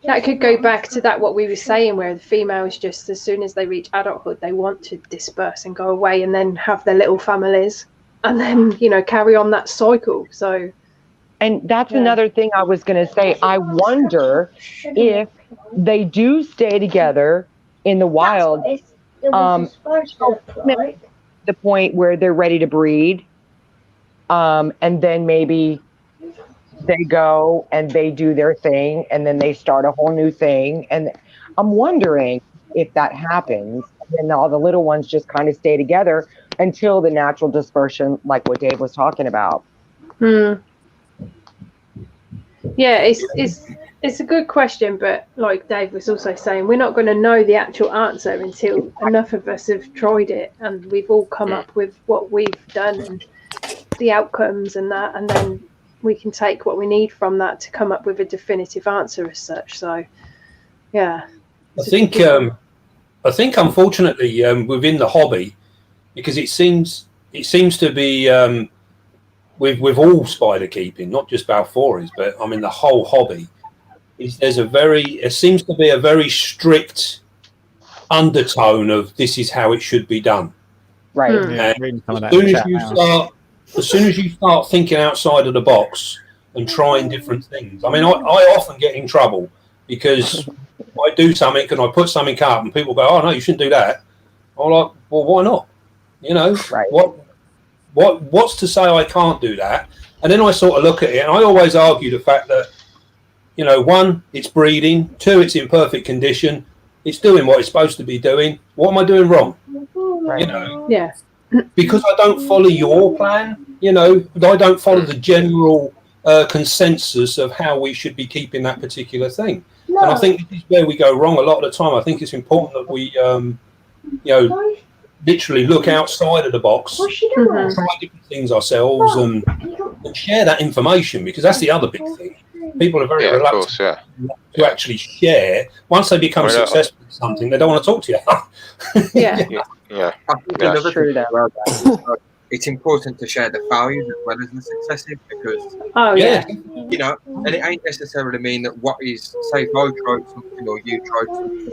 that could go back to what we were saying, where the females just, as soon as they reach adulthood, they want to disperse and go away and then have their little families and then, carry on that cycle. So, and that's another thing I was going to say. I wonder if they do stay together in the wild, the point where they're ready to breed, and then maybe they go and they do their thing and then they start a whole new thing. And I'm wondering if that happens, and all the little ones just kind of stay together until the natural dispersion, like what Dave was talking about. Yeah, it's a good question, but like Dave was also saying, we're not going to know the actual answer until enough of us have tried it and we've all come up with what we've done and the outcomes and that, and then we can take what we need from that to come up with a definitive answer as such. So, yeah. I think unfortunately within the hobby, because it seems to be with all spider keeping, not just Balfouris, but I mean the whole hobby, there seems to be a very strict undertone of this is how it should be done. Right. Yeah, as soon as you start thinking outside of the box and trying different things, I mean, I often get in trouble because I do something and I put something up and people go, "Oh no, you shouldn't do that." I'm like, "Well, why not?" Right. What's to say I can't do that? And then I sort of look at it and I always argue the fact that, 1, it's breeding, 2, it's in perfect condition, it's doing what it's supposed to be doing. What am I doing wrong? Right. Yeah. Because I don't follow your plan, I don't follow the general consensus of how we should be keeping that particular thing. No. And I think this is where we go wrong a lot of the time. I think it's important that we, literally look outside of the box, try different things ourselves, and share that information, because that's the other big thing. People are very reluctant to actually share. Once they become successful at something, they don't want to talk to you. I think another thing it's important to share the failures as well as the successes, because you know, and it ain't necessarily mean that what is, say if I tried something or you tried something,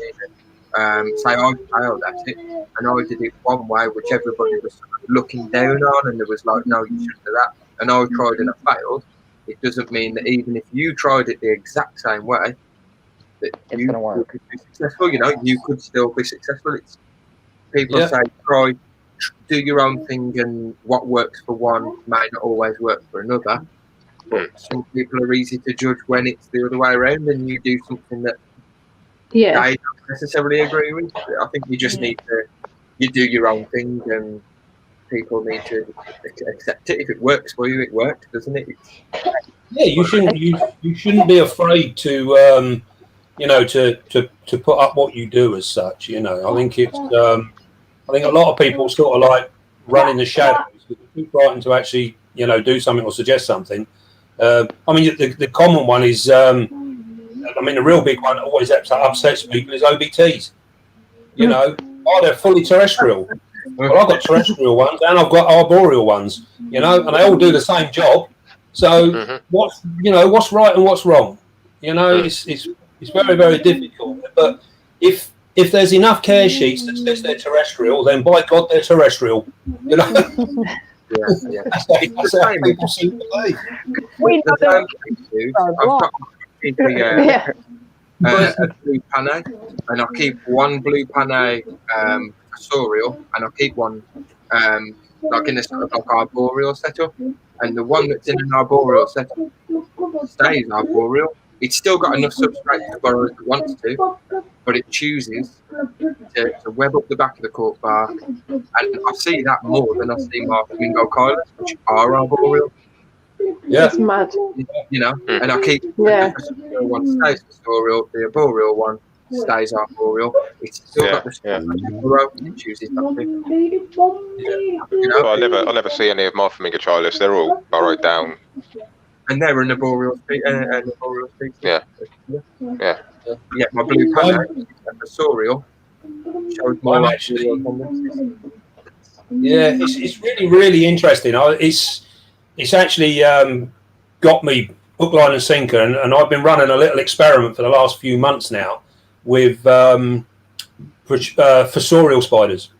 say I failed at it and I did it one way which everybody was sort of looking down on, and there was like, no, you shouldn't do that, and I tried and I failed. It doesn't mean that even if you tried it the exact same way, that It's you gonna work. could be successful. You know, you could still be successful. It's people say do your own thing, and what works for one may not always work for another. But some people are easy to judge when it's the other way around, and you do something that they don't necessarily agree with. I think you just need to do your own thing, and people need to accept it. If it works for you, it works, doesn't it? Yeah, you shouldn't be afraid to you know, to put up what you do as such. You know, I think it's I think a lot of people sort of like run in the shadows. It's too frightened to actually, you know, do something or suggest something. I mean, the common one is, I mean, the real big one that always upsets people is OBTs. You know, they're fully terrestrial. Well, I've got terrestrial ones and I've got arboreal ones. You know, and they all do the same job. So what's right and what's wrong? You know, it's very, very difficult. But if there's enough care sheets that says they're terrestrial, then by God, they're terrestrial. You know? That's how people seem to believe. I've got a blue panne, and I'll keep one blue panne fossorial, and I'll keep one like in a sort of like arboreal setup. And the one that's in an arboreal setup stays arboreal. It's still got enough substrate to burrow if it wants to, but it chooses to web up the back of the cork bark. And I see that more than I see my flamingo coilers, which are arboreal. Yeah, it's mad. You know, and I keep the fossorial one stays fossorial, the arboreal one stays arboreal. It's still got the substrate to burrow. It chooses not to. You know, I never see any of my flamingo coilers. They're all burrowed down. And they're an arboreal species. Yeah. My blue panne, fossorial, shows more actually. Yeah, it's really, really interesting. It's actually got me hook, line, and sinker, and I've been running a little experiment for the last few months now with fossorial spiders,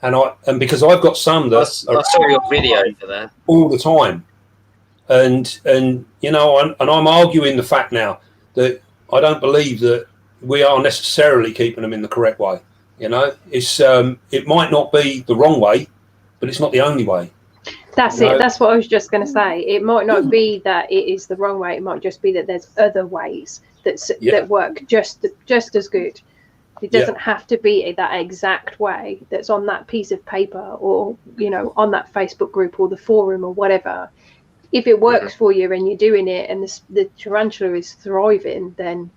and because I've got some that I saw your video for that all the time. And you know, and I'm arguing the fact now that I don't believe that we are necessarily keeping them in the correct way. You know, it's it might not be the wrong way, but it's not the only way. That's it. That's what I was just going to say. It might not be that it is the wrong way. It might just be that there's other ways that work just as good. It doesn't have to be that exact way that's on that piece of paper, or you know, on that Facebook group or the forum or whatever. If it works for you and you're doing it and the tarantula is thriving, then,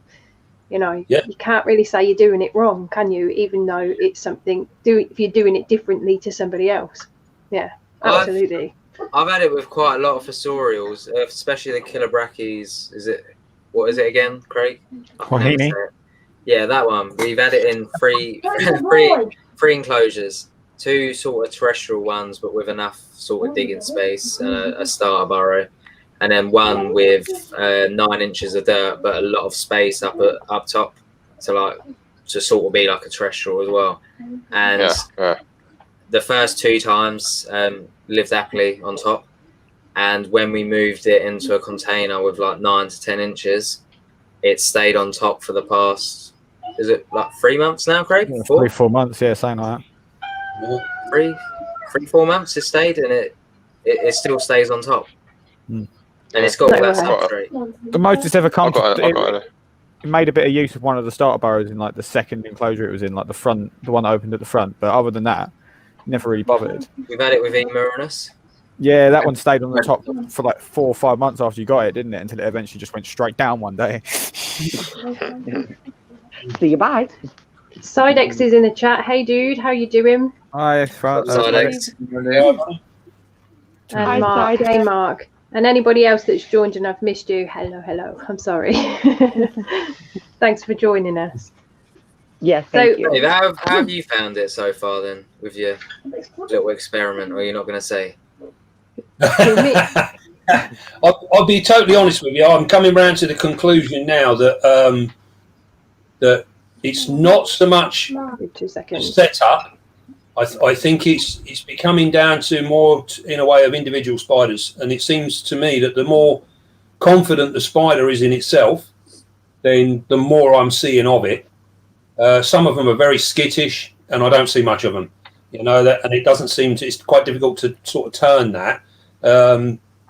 you know, you can't really say you're doing it wrong, can you? Even though it's something, if you're doing it differently to somebody else. Yeah, absolutely. I've had it with quite a lot of fossorials, especially the killer brackies. What is it again, Craig? Quahini. Yeah, that one. We've had it in three enclosures. 2 sort of terrestrial ones, but with enough sort of digging space and a starter burrow, and then one with 9 inches of dirt but a lot of space up top to sort of be like a terrestrial as well. And the first 2 times lived happily on top, and when we moved it into a container with like 9 to 10 inches, it stayed on top for the past, is it like 3 months now, Craig? 3-4 months, yeah, something like that. 3-4 months it stayed, and it still stays on top, and it's got all that substrate. The most it's ever come to, it made a bit of use of one of the starter burrows in like the second enclosure it was in, like the front, the one that opened at the front, but other than that, never really bothered. We've had it with Emurinus. Yeah, that one stayed on the top for like 4 or 5 months after you got it, didn't it? Until it eventually just went straight down one day. See you, bye. Sidex is in the chat. Hey, dude, how you doing? Hi, Sidex. And Mark. Hey, Mark. And anybody else that's joined and I've missed you, hello. I'm sorry. Thanks for joining us. Yes, thank you. Dave, how have you found it so far then with your little experiment, or you're not going to say? I'll be totally honest with you. I'm coming round to the conclusion now that that it's not so much setup. I think it's becoming down to more in a way of individual spiders, and it seems to me that the more confident the spider is in itself, then the more I'm seeing of it. Some of them are very skittish, and I don't see much of them. You know that, and it doesn't seem to. It's quite difficult to sort of turn that.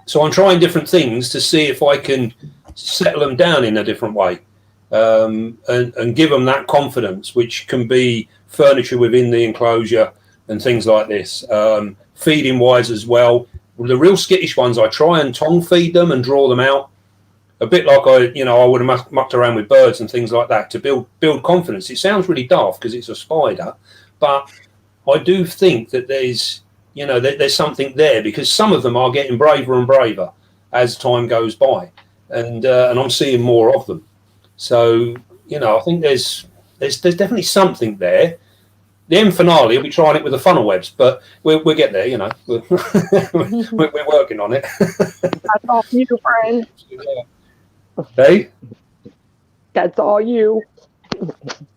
So I'm trying different things to see if I can settle them down in a different way, and give them that confidence, which can be furniture within the enclosure and things like this. Feeding wise as well. The real skittish ones, I try and tongue feed them and draw them out. A bit like I would have mucked around with birds and things like that to build confidence. It sounds really daft because it's a spider, but I do think that there's something there, because some of them are getting braver and braver as time goes by, and I'm seeing more of them. So I think there's definitely something there. The end finale, I'll be trying it with the funnel webs, but we'll get there. We're working on it. That's all you, friend. Hey, that's all you.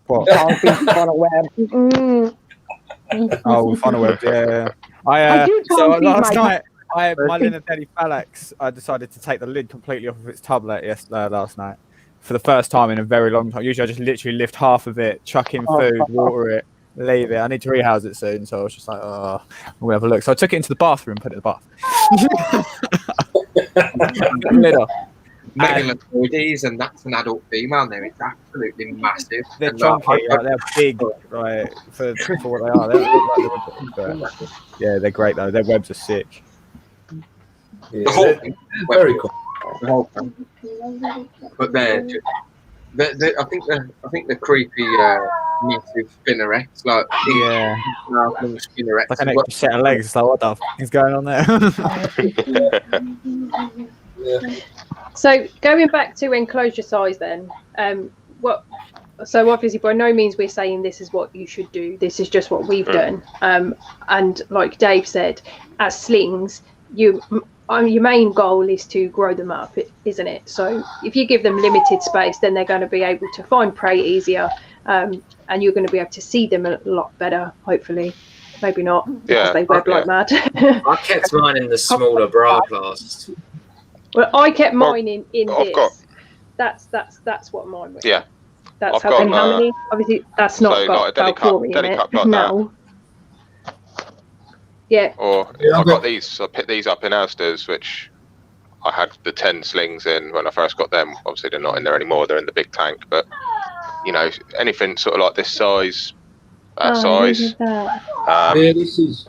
What? Funnel web. Oh, funnel webs, yeah. So last night, my Linnadelli Phalanx, I decided to take the lid completely off of its tub last night for the first time in a very long time. Usually I just literally lift half of it, chuck in food, water it, leave it. I need to rehouse it soon, so I was just like, oh, we'll have a look. So I took it into the bathroom, put it in the bath. Lid off. Megalopodies, and that's an adult female now. It's absolutely massive. They're chunky, right? They're big, right? For what they are. They look like yeah, they're great though. Their webs are sick. Yeah, they're very cool. The whole thing. But they're just, I think the creepy massive spinnerets, like spinnerets, like an extra set of legs. It's like, what the f is going on there? Yeah. So going back to enclosure size then, so obviously by no means we're saying this is what you should do. This is just what we've done. And like Dave said, as slings, your main goal is to grow them up, isn't it? So if you give them limited space, then they're going to be able to find prey easier, and you're going to be able to see them a lot better, hopefully. Maybe not, because they web like mad. I kept mine in the smaller bra class. Well, I kept mine in this. That's what mine was. Yeah. That's how many. Obviously, that's not so got Balfouri in it. Like no. That. Yeah. Or I got these. I picked these up in Asda's, which I had the 10 slings in when I first got them. Obviously, they're not in there anymore. They're in the big tank. But anything sort of like this size, that size. This is.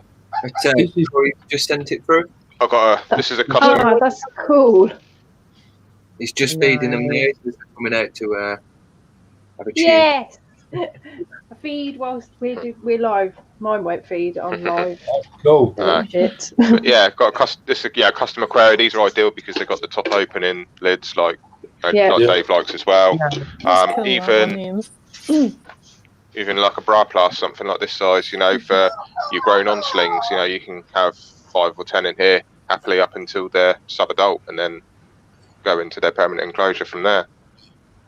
You just sent it through. I got this is a custom. Oh, that's cool. He's just feeding them now. He's coming out to have a chew. Yes. I feed whilst we're live. Mine won't feed on live. Cool. Shit. Yeah, got a custom aquarium. These are ideal because they've got the top opening lids, like Dave likes as well. Even like a bra plus, something like this size, for your grown on slings, you can have 5 or 10 in here happily up until they're sub-adult, and then go into their permanent enclosure from there.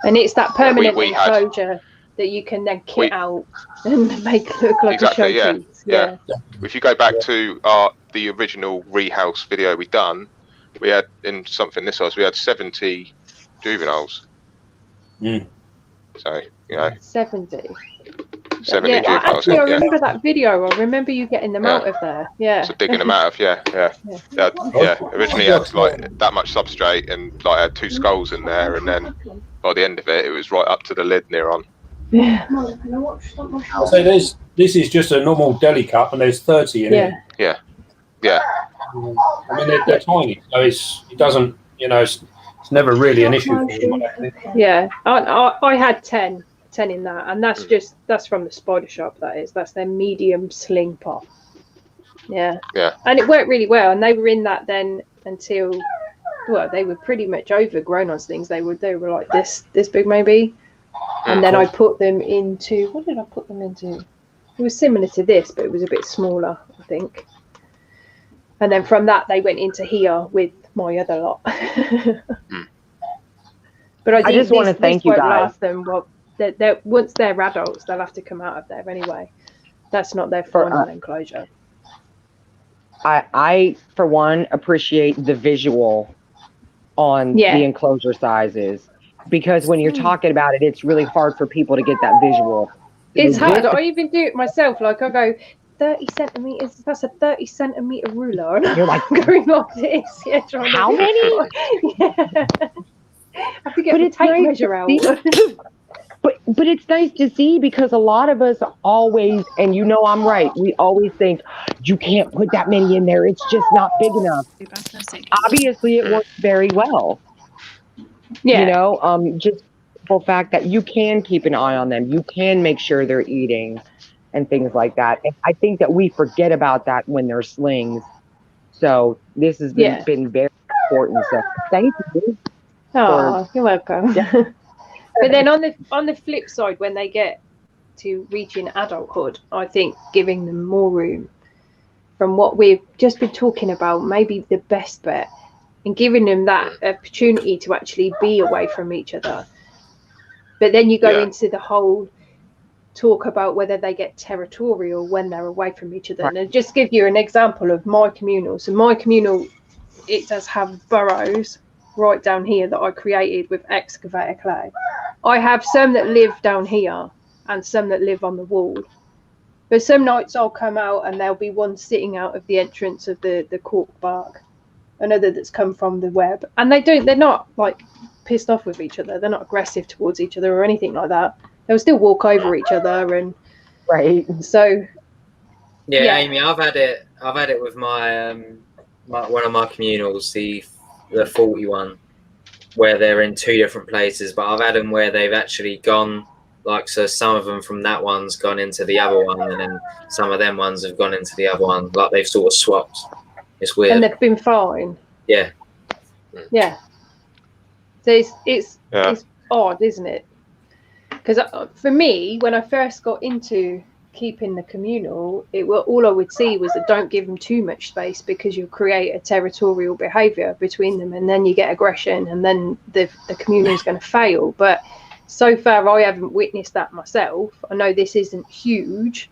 And it's that permanent enclosure that you can then kit out and make it look like a showpiece. Yeah. If you go back to the original rehouse video we done, we had in something this size, we had 70 juveniles. So 70. 70 yeah, juveniles. Actually, I remember that video. I remember you getting them out of there. Yeah. So digging them out of Originally, I had like that much substrate, and like I had 2 skulls in there, and then by the end of it, it was right up to the lid near on. Yeah. So this is just a normal deli cup, and there's 30 in it. Yeah. I mean, they're tiny, so it doesn't, it's never really an issue for them. Yeah, I had 10 in that, and that's from the spider shop. That's their medium sling pot. Yeah, and it worked really well, and they were in that then until they were pretty much overgrown on slings. They were like this big maybe, And then I put them into, what did I put them into? It was similar to this, but it was a bit smaller, I think. And then from that, they went into here with my other lot. But I just want to thank you guys. Last them. Well, once they're adults, they'll have to come out of there anyway. That's not their final enclosure. I, for one, appreciate the visual on the enclosure sizes, because when you're talking about it, it's really hard for people to get that visual. It's hard. I even do it myself. Like I go 30 centimeters. That's a 30 centimeter ruler, and you're like going like this. Yeah, how many? Yeah. I have to get the tape measure out. But it's nice to see, because a lot of us always, and you know I'm right, we always think you can't put that many in there. It's just not big enough. Obviously, it works very well. Yeah. You know, just the fact that you can keep an eye on them. You can make sure they're eating and things like that. And I think that we forget about that when they're slings. So this has been very important. So thank you. Oh, you're welcome. Yeah. But then on the flip side, when they get to reaching adulthood, I think giving them more room, from what we've just been talking about, maybe the best bet, and giving them that opportunity to actually be away from each other. But then you go into the whole talk about whether they get territorial when they're away from each other. And I'll just give you an example of my communal. So my communal, it does have burrows right down here that I created with excavator clay. I have some that live down here and some that live on the wall. But some nights I'll come out and there'll be one sitting out of the entrance of the cork bark, another that's come from the web. And they're not like pissed off with each other. They're not aggressive towards each other or anything like that. They'll still walk over each other and so Amy, I've had it with my one of my communals, the 41, where they're in two different places, but I've had them where they've actually gone, like, so some of them from that one's gone into the other one, and then some of them ones have gone into the other one, like they've sort of swapped. It's weird. And they've been fine. Yeah. So it's odd, isn't it? Because for me, when I first got into keeping the communal, all I would see was that don't give them too much space, because you'll create a territorial behaviour between them, and then you get aggression, and then the communal is going to fail. But so far, I haven't witnessed that myself. I know this isn't huge,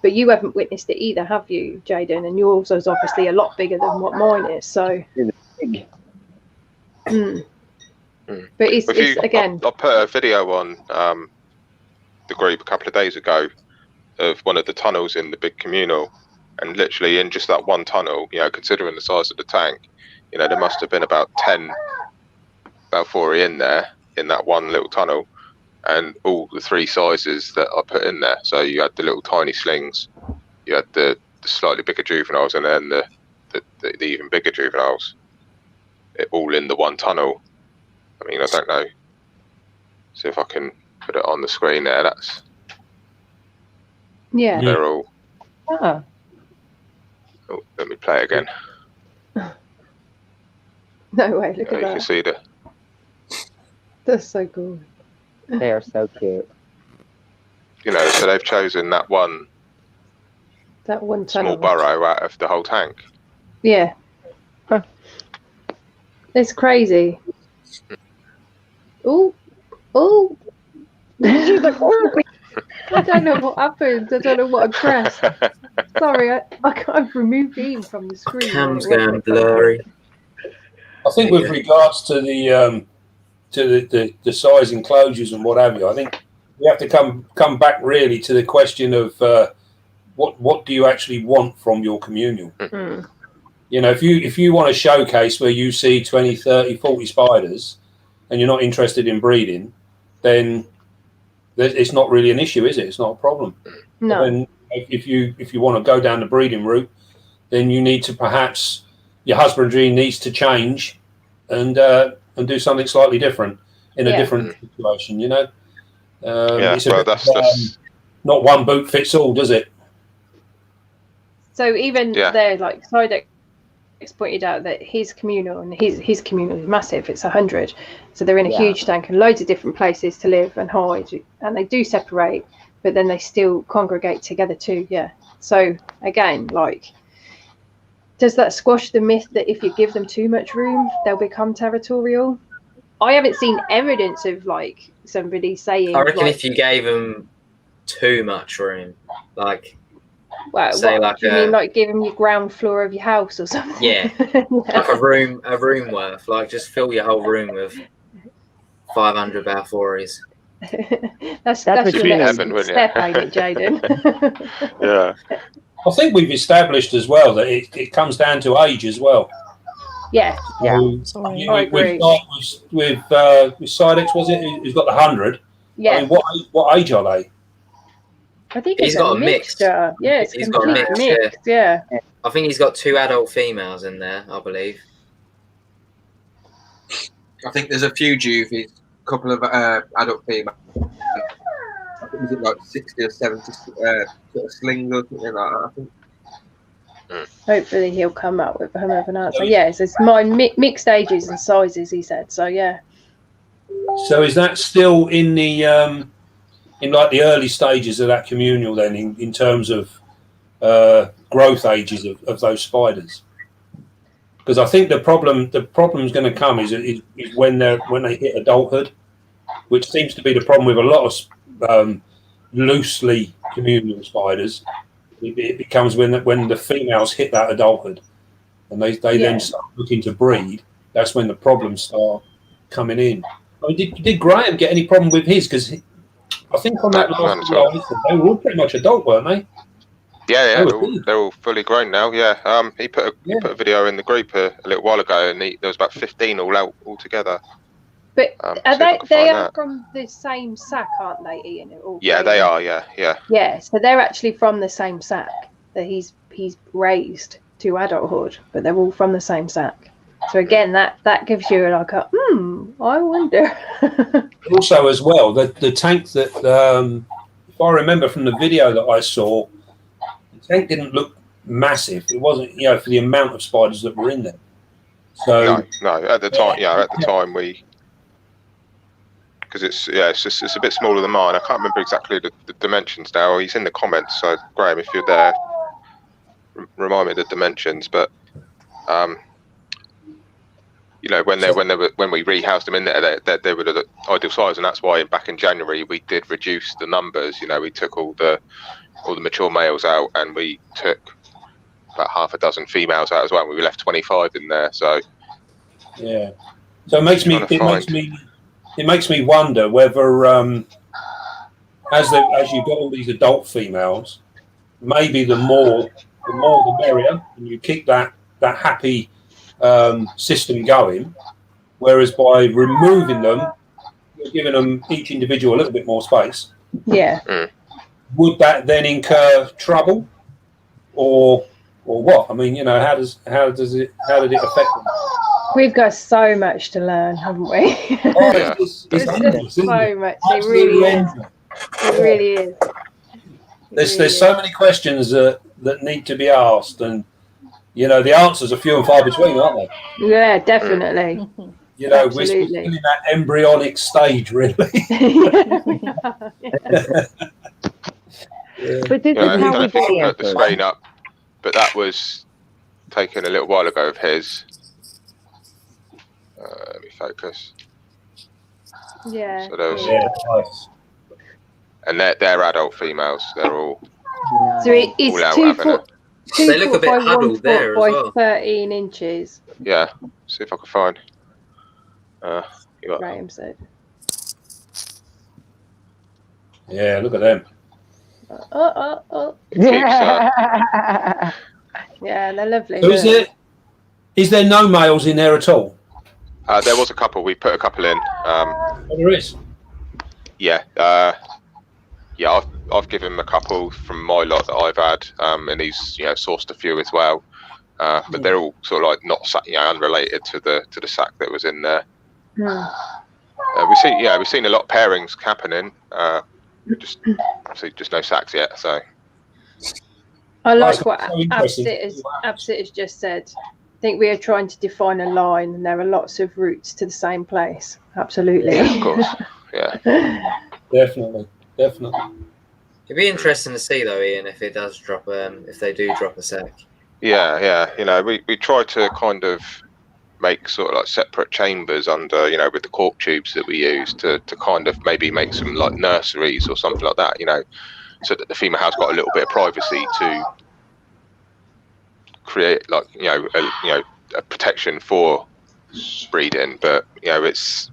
but you haven't witnessed it either, have you, Jaden? And yours is obviously a lot bigger than what mine is. So, but it's again. I put a video on the group a couple of days ago of one of the tunnels in the big communal, and literally in just that one tunnel, you know, considering the size of the tank, you know, there must have been about 10 Balfouri in there in that one little tunnel, and all the three sizes that I put in there. So you had the little tiny slings, you had the slightly bigger juveniles, and then the even bigger juveniles, all in the one tunnel. I mean, I don't know. See if I can put it on the screen there. That's they're all. Oh, let me play again. No way! Look at that. You can see the. That's so cool. They are so cute. You know, so they've chosen that one small burrow out of the whole tank. Yeah. Huh. It's crazy. Oh. I don't know what happened. I don't know what I pressed. Sorry, I've removed Ian from the screen. Cam's going blurry. I think with regards to the size enclosures and what have you, I think we have to come back really to the question of what do you actually want from your communal? Mm. You know, if you want a showcase where you see 20, 30, 40 spiders and you're not interested in breeding, then it's not really an issue, is it? It's not a problem. No. And if you want to go down the breeding route, then you need to perhaps your husbandry needs to change and do something slightly different in a different situation. You know, that's not one boot fits all, does it? So even they're like side it's pointed out that his communal is massive. It's 100, so they're in a huge tank and loads of different places to live and hide, and they do separate, but then they still congregate together too. Yeah. So again, like, does that squash the myth that if you give them too much room, they'll become territorial? I haven't seen evidence of like somebody saying. I reckon like, if you gave them too much room, like, well, say, what, like, do you mean like give them your ground floor of your house or something? Yeah, like a room worth, like just fill your whole room with 500 Balfouris. that's what your you next heaven, step, ain't it, Jaden? Yeah. I think we've established as well that it comes down to age as well. Yeah. So, Sorry. I agree. With Sidex, was it? Who's got the 100? Yeah. I mean, what age are they? I think He's it's got a a mix. mixture. Yeah, it's He's got a complete mix, mix. Yeah. I think he's got 2 adult females in there, I believe. I think there's a few juvies, a couple of adult females. I think, was it like 60 or 70 sort of slings or something like that, I think. Hopefully he'll come up with an answer. Yes, it's mine mixed ages and sizes, he said. So yeah. So is that still in the in like the early stages of that communal then, in terms of growth ages of those spiders? Because I think the problem's going to come is when they hit adulthood, which seems to be the problem with a lot of loosely communal spiders. It becomes when the females hit that adulthood, and they then start looking to breed. That's when the problems start coming in. I mean, did Graham get any problem with his? Because I think on that last video, they were all pretty much adult, weren't they? Yeah, they're all fully grown now. Yeah, he put a video in the group a little while ago, and there was about 15 all together. But they are from the same sack, aren't they, Ian? Yeah, they are. Yeah. Yeah, so they're actually from the same sack that he's raised to adulthood, but they're all from the same sack. So again, that gives you like a I wonder. Also, as well, the tank that if I remember from the video that I saw, the tank didn't look massive. It wasn't, for the amount of spiders that were in there. So no, at the time we. Because it's a bit smaller than mine. I can't remember exactly the dimensions now. He's in the comments, so Graham, if you're there, remind me of the dimensions. But when we rehoused them in there, they were the ideal size, and that's why back in January we did reduce the numbers. We took all the mature males out, and we took about half a dozen females out as well. And we left 25 in there. So yeah, so it makes me wonder whether, as you've got all these adult females, maybe the more the merrier, and you keep that happy system going. Whereas by removing them, you're giving them each individual a little bit more space. Yeah. Would that then incur trouble, or what? I mean, how did it affect them? We've got so much to learn, haven't we? It's so much. It really is. It really is. There's so many questions that need to be asked, and the answers are few and far between, aren't they? Yeah, definitely. We're still in that embryonic stage, really. But this is how we get put the screen up, but that was taken a little while ago of his. Let me focus. Yeah. So those, and they're adult females. They're all. So it's all out 2 having foot. They look a bit huddled there as by well. 13 inches. Yeah. See if I can find. Graham said. Yeah, look at them. Yeah, they're lovely. So is there no males in there at all? There was a couple. We put a couple in. There is. Yeah. I've given him a couple from my lot that I've had, and he's sourced a few as well. But they're all sort of like not unrelated to the sack that was in there. We've seen a lot of pairings happening. Just no sacks yet. So I like what Absit has just said. think we are trying to define a line, and there are lots of routes to the same place. Absolutely. Yeah, of course. Yeah. Definitely. It'd be interesting to see though, Ian, if it does drop, if they do drop a sack. Yeah. You know, we try to kind of make sort of like separate chambers under, you know, with the cork tubes that we use to kind of maybe make some like nurseries or something like that, you know, so that the female has got a little bit of privacy to create like, you know, a protection for breeding. But, you know, it's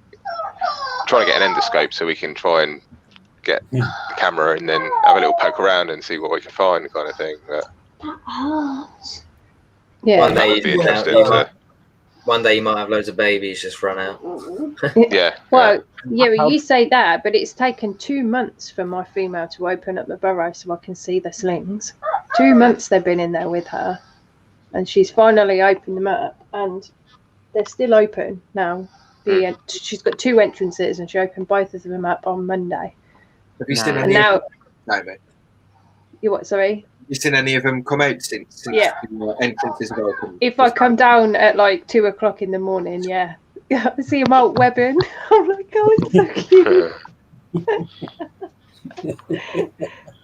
trying to get an endoscope so we can try and get the camera and then have a little poke around and see what we can find, kind of thing. But yeah. One day you might have loads of babies just run out. Yeah. Well, you say that, but it's taken 2 months for my female to open up the burrow so I can see the slings. 2 months they've been in there with her, and she's finally opened them up, and they're still open now. She's got 2 entrances, and she opened both of them up on Monday. Have you seen any? No, mate. You what? Sorry. Have you seen any of them come out since the entrances have opened? If I come down at like 2 o'clock in the morning, I see them out webbing. I'm like, oh, it's so cute.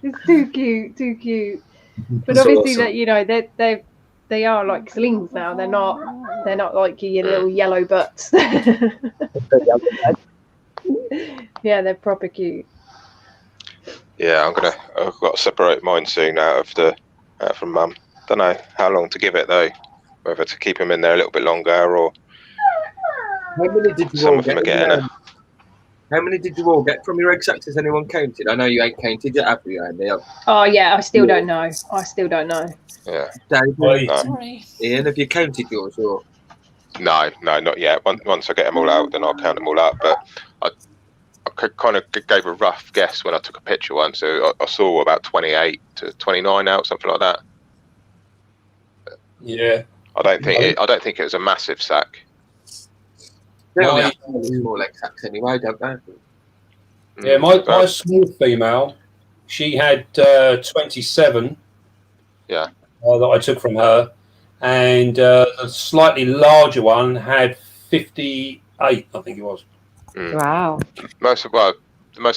It's too cute. But That's obviously, awesome. that you know, they are like slings now. They're not like your little yellow butts. Yeah, they're proper cute. yeah, I've got to separate mine soon from Mum. Don't know how long to give it though, whether to keep them in there a little bit longer or How many did you some all of them get? are getting How many did you all get from your egg sacs? Has anyone counted? I know you ain't counted yet, have you, Andy? Oh yeah, I still don't know. Yeah. Dave, No. Sorry. Ian, have you counted yours? Or No, not yet. Once I get them all out, then I'll count them all up. But I kind of gave a rough guess when I took a picture once. So I saw about 28 to 29 out, something like that. Yeah. I don't think it was a massive sack. they No, only have small egg sacs anyway, don't they? Yeah, my small female, she had 27. Yeah. That I took from her, and the slightly larger one had 58. I think it was. Wow. The most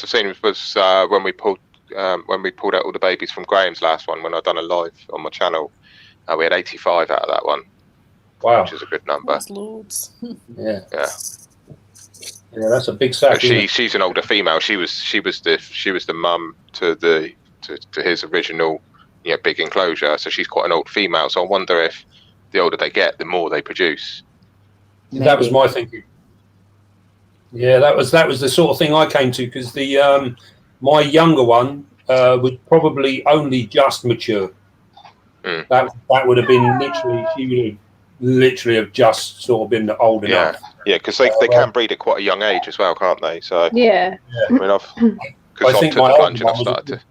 I've seen was when we pulled out all the babies from Graham's last one when I done a live on my channel. We had 85 out of that one. Wow, which is a good number. That's loads. Yeah, that's a big sack. She's an older female. She was the mum to his original, big enclosure. So she's quite an old female. So I wonder if the older they get, the more they produce. Maybe. That was my thinking. Yeah, that was the sort of thing I came to, because the my younger one was probably only just mature. That would have been she would have literally have just sort of been old enough. Yeah, because they can breed at quite a young age as well, can't they? So yeah. I mean, I think my plunge and I've started to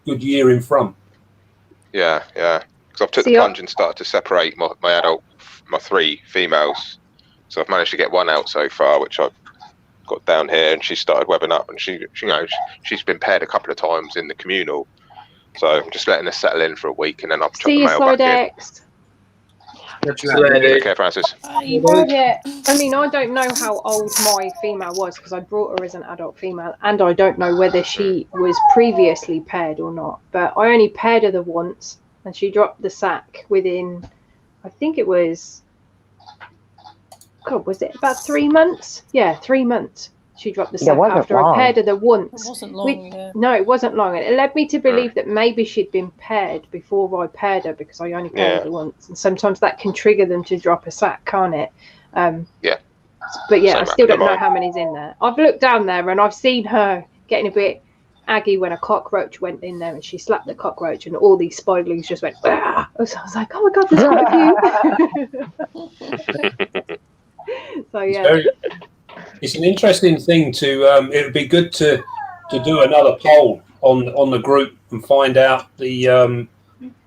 good year in front. Yeah, because I've took the plunge and started to separate my 3 females. So I've managed to get one out so far, which I've got down here, and she started webbing up, and she's been paired a couple of times in the communal. So I'm just letting her settle in for a week, and then I'll chuck the male back in. Take care, Francis. Yeah, I mean, I don't know how old my female was because I brought her as an adult female, and I don't know whether she was previously paired or not. But I only paired her once, and she dropped the sack within, I think it was, was it about 3 months? Yeah, 3 months. She dropped the sack after I paired her once. It wasn't long. No, it wasn't long. It led me to believe that maybe she'd been paired before I paired her, because I only paired her once. And sometimes that can trigger them to drop a sack, can't it? Yeah. But yeah, I still don't know how many's in there. I've looked down there and I've seen her getting a bit aggy when a cockroach went in there, and she slapped the cockroach and all these spiderlings just went, ah! So I was like, oh my God, there's quite a few. So yeah. It's an interesting thing to. It would be good to do another poll on the group and find out the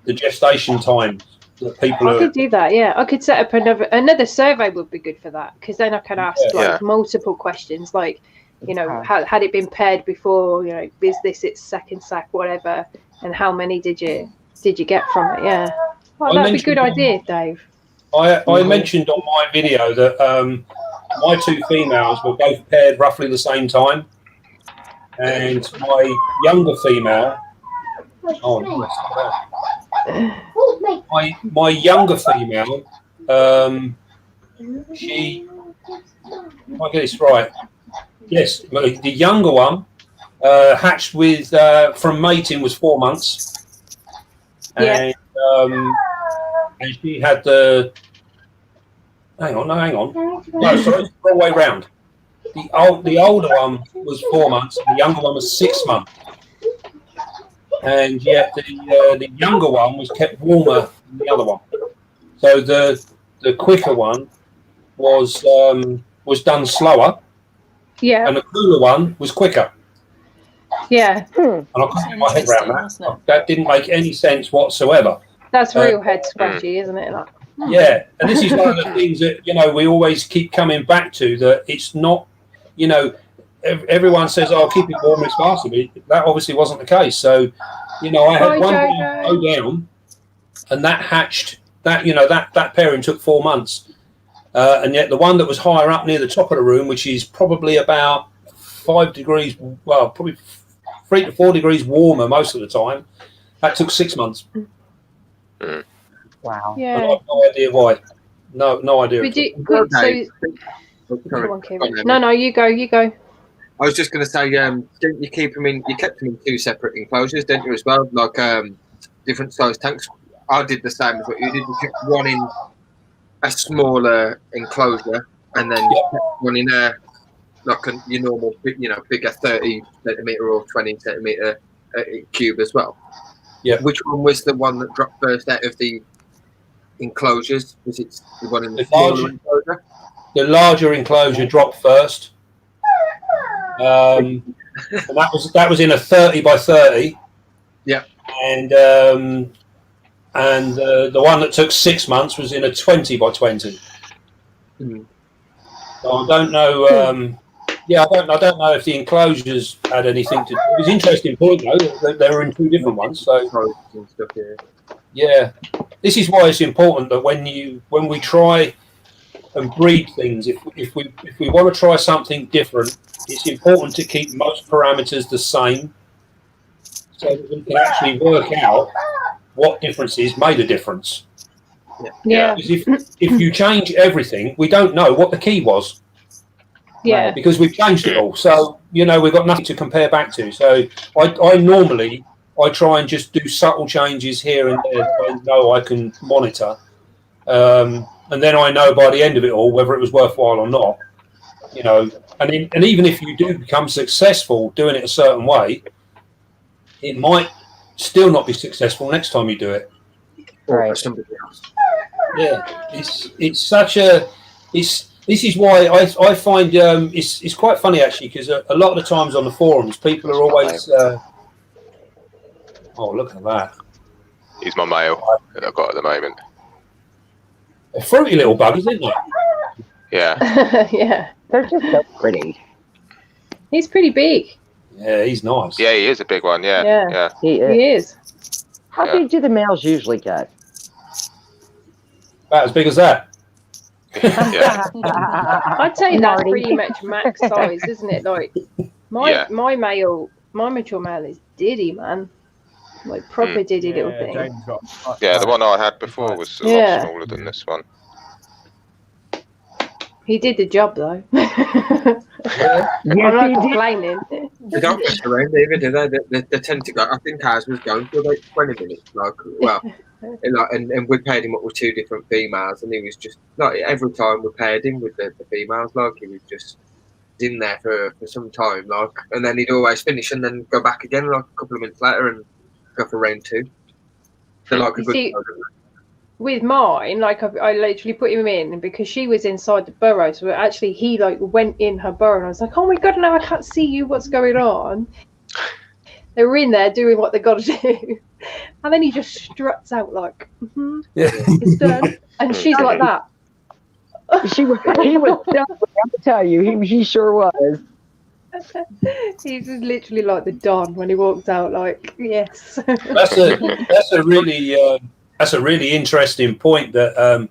gestation time that people. I could do that. Yeah, I could set up another survey. Would be good for that, because then I could ask multiple questions, like, how had it been paired before? Is this its second sack, whatever, and how many did you get from it? Yeah, that'd be a good idea, Dave. I mentioned on my video that my two females were both paired roughly the same time, and my younger female. Oh, nice. My younger female. She. If I get this right. Yes, the younger one hatched with from mating was 4 months, and and she had the. Hang on. No, sorry, it's the wrong way round. The older one was 4 months, and the younger one was 6 months. And yet the younger one was kept warmer than the other one. So the quicker one was done slower. Yeah. And the cooler one was quicker. Yeah. And I couldn't get my head around that. That didn't make any sense whatsoever. That's real head scratchy, isn't it? Like, yeah. And this is one of the things that, we always keep coming back to, that it's not, everyone says, "Oh, keep it warm, it's faster." But that obviously wasn't the case. So, I had one go down, and that hatched. That pairing took 4 months, and yet the one that was higher up near the top of the room, which is probably about 5 degrees, well, probably 3 to 4 degrees warmer most of the time, that took 6 months. Wow. Yeah. I have no idea why. No idea. No, you go. I was just going to say, didn't you keep them in? You kept them in 2 separate enclosures, didn't you, as well? Like different size tanks. I did the same as what you did. You kept one in a smaller enclosure, and then you kept one in your normal, bigger 30 centimeter or 20 centimeter cube as well. Yeah. Which one was the one that dropped first out of the enclosures? Was it the one in the smaller enclosure? The larger enclosure dropped first. And that was in a 30 by 30. Yeah. And the one that took 6 months was in a 20 by 20. Mm. So I don't know. I don't know if the enclosures had anything to do. It was an interesting point though. They were in 2 different ones. So yeah, this is why it's important that when we try and breed things, if we want to try something different, it's important to keep most parameters the same, so that we can actually work out what differences made a difference. Yeah. Because if you change everything, we don't know what the key was. Yeah. Because we've changed it all. So, we've got nothing to compare back to. So I normally try and just do subtle changes here and there that I know I can monitor. And then I know by the end of it all whether it was worthwhile or not. And even if you do become successful doing it a certain way, it might still not be successful next time you do it. Right. Somebody else. Yeah, it's such a this is why I find it's quite funny actually, because a lot of the times on the forums people are always oh, look at that. He's my male that I've got at the moment. They're fruity little buggers, isn't they? Yeah. Yeah. They're just so pretty. He's pretty big. Yeah, he's nice. Yeah, he is a big one. Yeah. He is. He is. How big do the males usually get? About as big as that. Yeah. I'd say that's pretty much max size, isn't it? Like my mature male is diddy, man. Like proper diddy little thing. Yeah, the one I had before was a lot smaller than this one. He did the job though. I'm not complaining. They don't mess around either, do they? They tend to go. I think ours was going for about 20 minutes. And we paired him up with 2 different females, and he was just like every time we paired him with the females, like he was just in there for some time, like, and then he'd always finish and then go back again like a couple of minutes later and go for round 2. So like a good. With mine, like I literally put him in because she was inside the burrow, so actually he like went in her burrow, and I was like, oh my god, no, I can't see you, what's going on? They were in there doing what they got to do, and then he just struts out like, it's done, and she's like that. He was done. I'll tell you, he sure was. He's just literally like the Don when he walked out, like, yes. That's a really interesting point that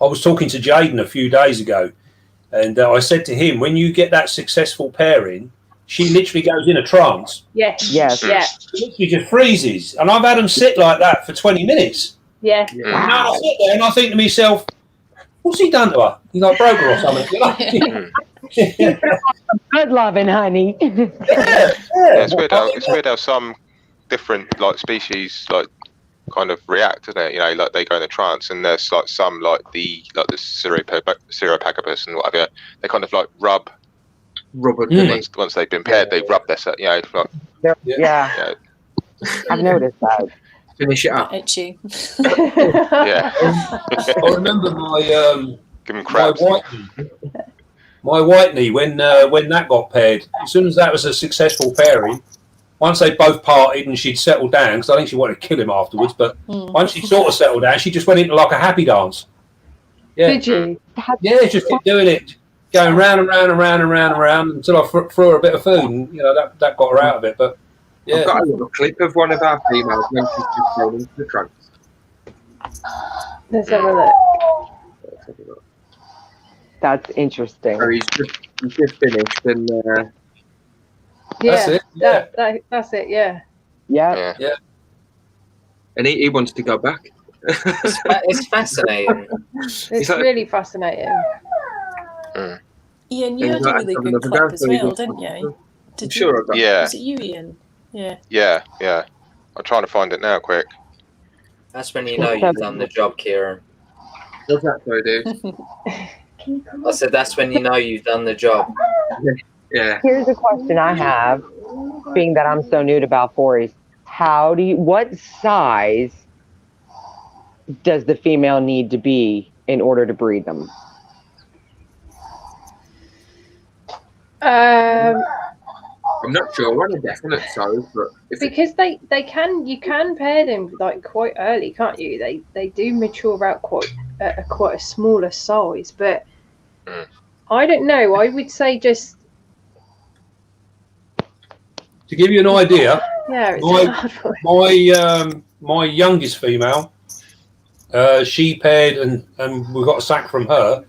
I was talking to Jaden a few days ago, and I said to him, when you get that successful pairing, she literally goes in a trance. Yes. Yes. Yeah. She literally just freezes. And I've had them sit like that for 20 minutes. Yeah. And now I sit there and I think to myself, what's he done to her? He like broke her or something. You know? Good loving, honey. Yeah, it's weird how some different like species like kind of react, isn't it? You know, like they go in a trance, and there's like some like the Syropagabus and whatever. They kind of like rub once they've been paired. They rub their set. You know, like, yeah. I've noticed that. Finish it up. Itchy. Yeah. I remember give them crabs. My Whitney, when that got paired, as soon as that was a successful pairing, once they both parted and she'd settled down, because I think she wanted to kill him afterwards, but once she sort of settled down, she just went into like a happy dance. Yeah. Did you? Yeah, just kept doing it, going round and round and round and round and round until I threw her a bit of food, and you know that got her out of it. But yeah, I've got a little clip of one of our females when she's just thrown into the trance. Let's have a look. That's interesting. So he's just finished, and that's it. Yeah. That's it. Yeah. Yeah. and he wants to go back. It's fascinating. It's really fascinating. Ian, you had a really good clip as well, didn't you? I'm sure I've got Yeah. Was it you, Ian? Yeah. Yeah. I'm trying to find it now, quick. That's when you know you've done the job, Kieran. What's that, sorry, dude? I said that's when you know you've done the job. Yeah. Here's a question I have, being that I'm so new to Balfouris. What size does the female need to be in order to breed them? I'm not sure on a definite size, but because you can pair them like quite early, can't you? They do mature out quite a smaller size, but I don't know. I would say just to give you an idea. Yeah, it's my youngest female, she paired and we got a sack from her,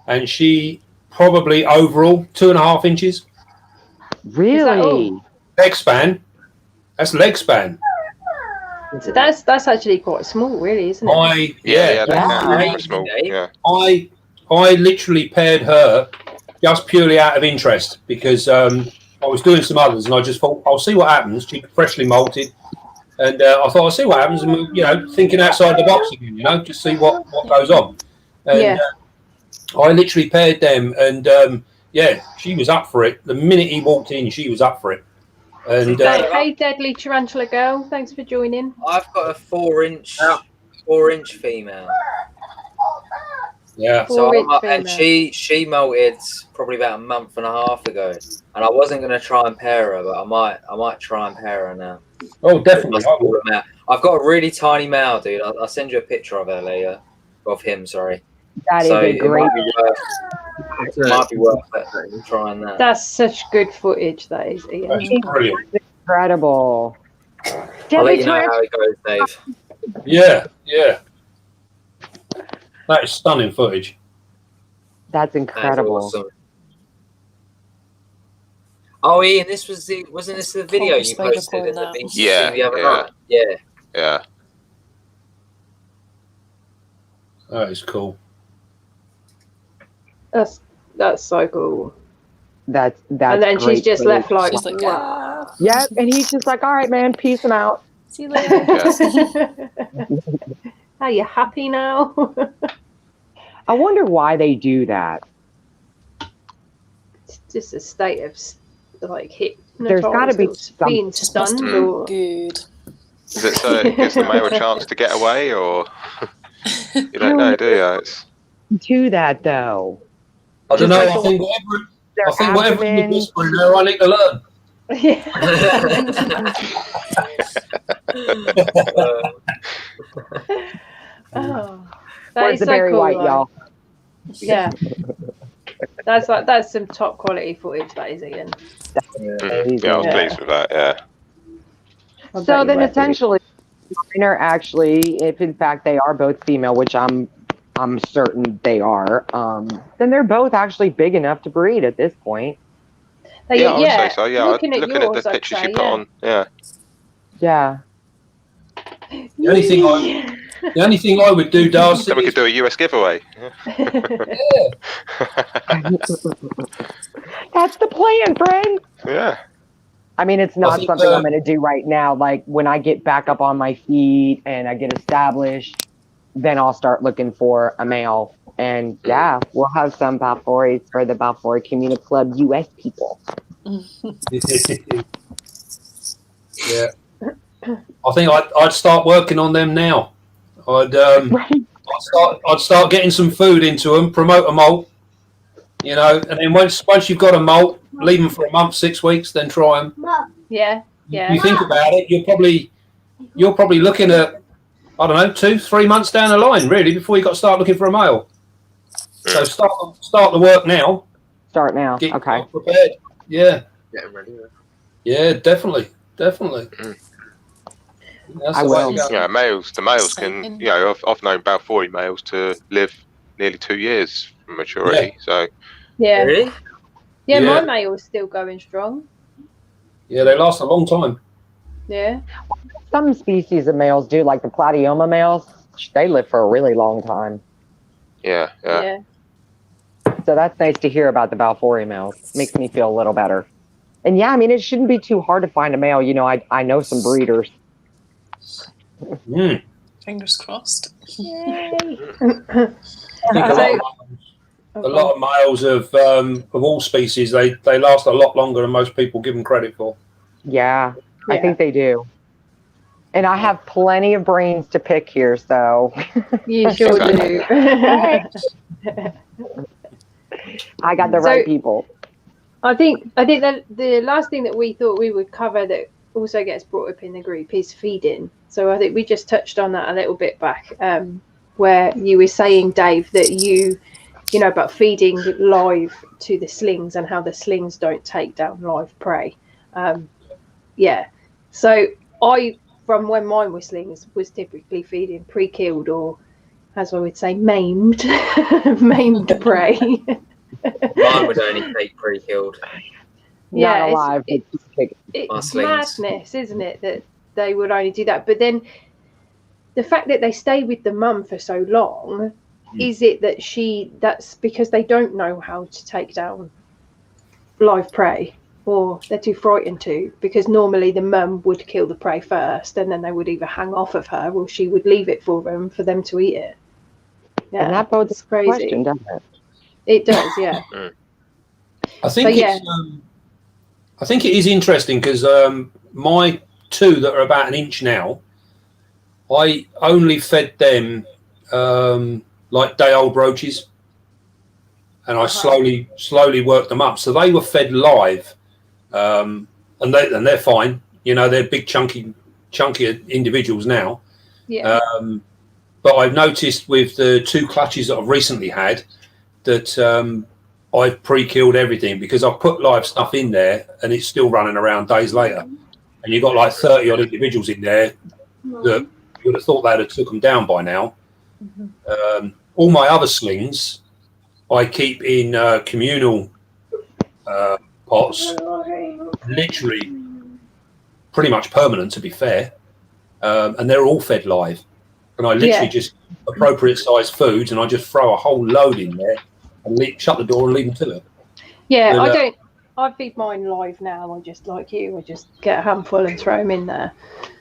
and she probably overall 2.5 inches. Really? Leg span. That's leg span. So that's actually quite small, really, isn't it? I literally paired her just purely out of interest because I was doing some others and I just thought I'll see what happens. She freshly molted, and I thought I'll see what happens, and thinking outside the box again, just see what goes on. And I literally paired them, and she was up for it. The minute he walked in, she was up for it. And hey, Deadly Tarantula Girl, thanks for joining. I've got a 4-inch female. Yeah. And she molted probably about 1.5 months ago, and I wasn't going to try and pair her, but I might try and pair her now. Oh, definitely. I've got a really tiny male, dude. I'll send you a picture of her later. Of him, sorry. That is a great. It might be worth it trying that. That's such good footage, that is, Ian. That's brilliant. Incredible. I'll let you know how it goes, Dave. Yeah. That is stunning footage. That's incredible. That's awesome. Oh, Ian, wasn't this the video you posted in the Beasties the other night? Yeah. That is cool. That's so cool. That's and then great she's just footage. left like wow. Yeah, and he's just like, all right, man, peace and out. See you later. Are you happy now? I wonder why they do that. It's just a state of like hit. There's got to be being stunned. Or... Good. Is it so it gives the male a chance to get away, or you don't know, do you? It's... Do that though. I don't know. I think whatever you're whispering there, I need to learn. That is so Barry cool, White, y'all. Yeah, that's some top quality footage. That is, Ian. Yeah, I was pleased with that. Yeah. So then, essentially, mine are actually, if in fact they are both female, which I'm I'm certain they are, then they're both actually big enough to breed at this point. Yeah, I would say so. Yeah, looking at yours, the pictures you put on. Yeah. Yeah. The only thing I would do, Darcy, then we could do a US giveaway. That's the plan, friend. Yeah. I mean, it's not something I'm going to do right now. Like when I get back up on my feet and I get established, then I'll start looking for a male. And yeah, we'll have some Balfouris for the Balfouri Communal Club US people. Yeah. I think I'd start working on them now. I'd start getting some food into them, promote a molt, you know, and then once you've got a molt, leave them for a month, 6 weeks, then try them. Yeah. You think about it, you're probably looking at, I don't know, 2-3 months down the line, really, before you got to start looking for a male. So start the work now. Start now. Get okay. Prepared. Yeah. Getting ready. Yeah, definitely. I will. Yeah, the males can, you know, I've known Balfouri males to live nearly 2 years from maturity. Yeah. So. Yeah. Really? Yeah, my male is still going strong. Yeah, they last a long time. Yeah. Some species of males do, like the platyoma males. They live for a really long time. Yeah. So that's nice to hear about the Balfouri males. Makes me feel a little better. And yeah, I mean, it shouldn't be too hard to find a male. You know, I know some breeders. Fingers crossed. Yay. I think a lot of males of all species, they last a lot longer than most people give them credit for. Yeah, I think they do. And I have plenty of brains to pick here, so. You sure do. I got the right people. I think that the last thing that we thought we would cover that also gets brought up in the group is feeding. So I think we just touched on that a little bit back, where you were saying, Dave, that you know about feeding live to the slings and how the slings don't take down live prey. So from when mine were slings, was typically feeding pre-killed or, as I would say, maimed prey. Mine would only take pre-killed. Not alive. It's madness, isn't it, that they would only do that? But then the fact that they stay with the mum for so long, is it that that's because they don't know how to take down live prey, or they're too frightened to? Because normally the mum would kill the prey first, and then they would either hang off of her or she would leave it for them to eat it. Yeah, and that bodes crazy. Question, doesn't it? It does, yeah. I think I think it is interesting because my two that are about an inch now, I only fed them like day-old roaches, and I slowly worked them up. So they were fed live, and they're fine. You know, they're big, chunky individuals now. Yeah. But I've noticed with the two clutches that I've recently had that I've pre-killed everything because I've put live stuff in there and it's still running around days later. And you've got like 30 odd individuals in there that you would have thought they'd have took them down by now. All my other slings I keep in communal pots, literally pretty much permanent, to be fair. And they're all fed live. And I literally just appropriate size foods and I just throw a whole load in there and shut the door and leave them to it. Yeah, but, I feed mine live now. I just, like you, I just get a handful and throw them in there.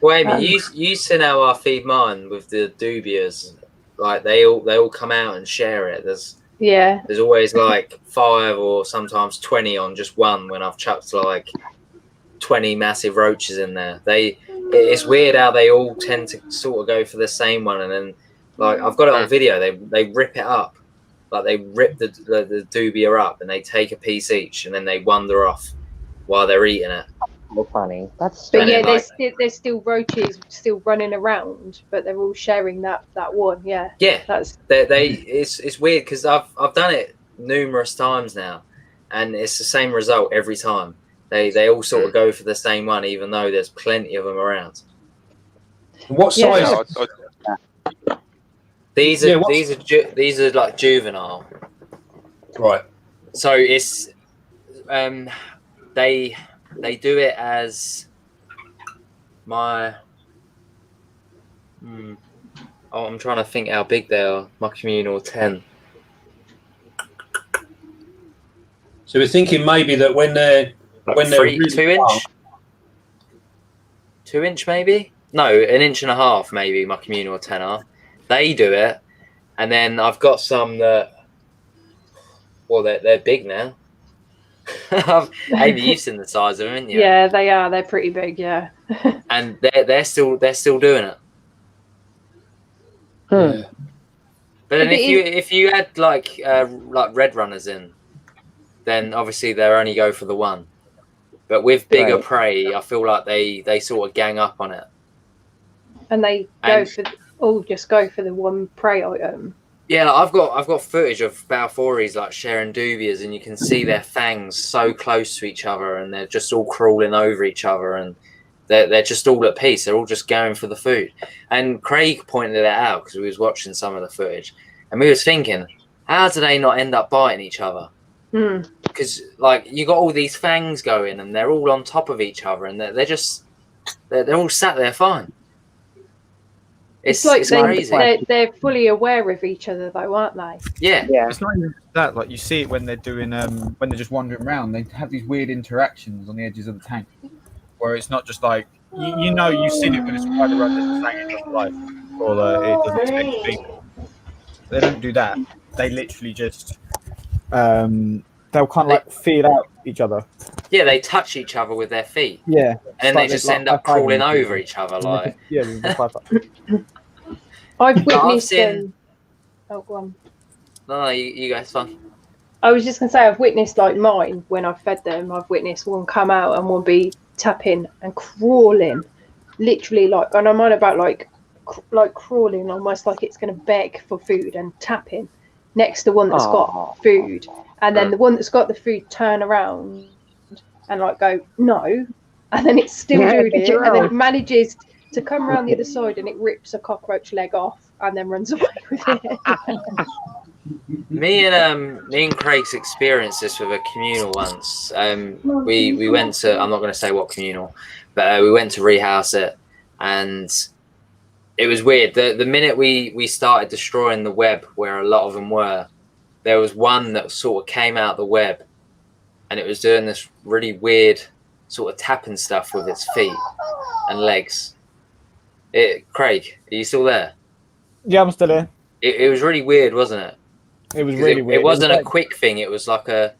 Well, Amy, you see how I feed mine with the dubias. Like they all come out and share it. There's always like 5 or sometimes 20 on just one when I've chucked like 20 massive roaches in there. It's weird how they all tend to sort of go for the same one, and then like I've got it on video. They rip it up. Like they rip the dubia up and they take a piece each and then they wander off while they're eating it. So funny. That's but yeah, there's still roaches still running around, but they're all sharing that one. Yeah. Yeah. It's weird because I've done it numerous times now, and it's the same result every time. They all sort of go for the same one, even though there's plenty of them around. What size? These are these are like juvenile. Right. So it's they do it as my. Oh, I'm trying to think how big they are. My communal 10. So we're thinking maybe that when they're really 2 inch, 2 inch maybe. No, 1.5 inches maybe. My communal 10 are. They do it, and then I've got some that. Well, they're big now. Amy, you've seen the size of them, haven't you? Yeah, they are. They're pretty big. Yeah. And they're still doing it. Yeah. But then if you had like red runners in, then obviously they only go for the one. But with bigger prey, I feel like they sort of gang up on it. And they just go for the one prey item. Yeah, I've got footage of Balfouris like sharing dubias, and you can see their fangs so close to each other, and they're just all crawling over each other, and they're just all at peace. They're all just going for the food. And Craig pointed it out because we was watching some of the footage, and we was thinking, how do they not end up biting each other? Because like you got all these fangs going, and they're all on top of each other, and they're all sat there fine. It's like crazy. They're fully aware of each other, though, aren't they? Yeah. It's not even that. Like you see it when they're doing, when they're just wandering around. They have these weird interactions on the edges of the tank, where it's not just like you've seen it when it's right around the tank it doesn't like, or it doesn't expect people. They don't do that. They literally just they'll kind of like feel out each other. Yeah, they touch each other with their feet. Yeah, and then they just end up crawling over each other, like. I've witnessed them. Oh, go on. No, you guys, fun. I was just gonna say I've witnessed like mine when I've fed them. I've witnessed one come out and one be tapping and crawling, literally like, and I'm on about like crawling, almost like it's gonna beg for food and tapping next to one that's got food, and then the one that's got the food turn around and like go no, and then it's still doing it, and then it manages to come around the other side and it rips a cockroach leg off and then runs away with it. Me and Craig's experienced this with a communal once. We went to, I'm not going to say what communal, but we went to rehouse it, and it was weird. The minute we started destroying the web where a lot of them were, there was one that sort of came out the web, and it was doing this really weird sort of tapping stuff with its feet and legs. Craig, are you still there? Yeah, I'm still here. It was really weird, wasn't it? It was really weird. It wasn't a quick thing. It was like it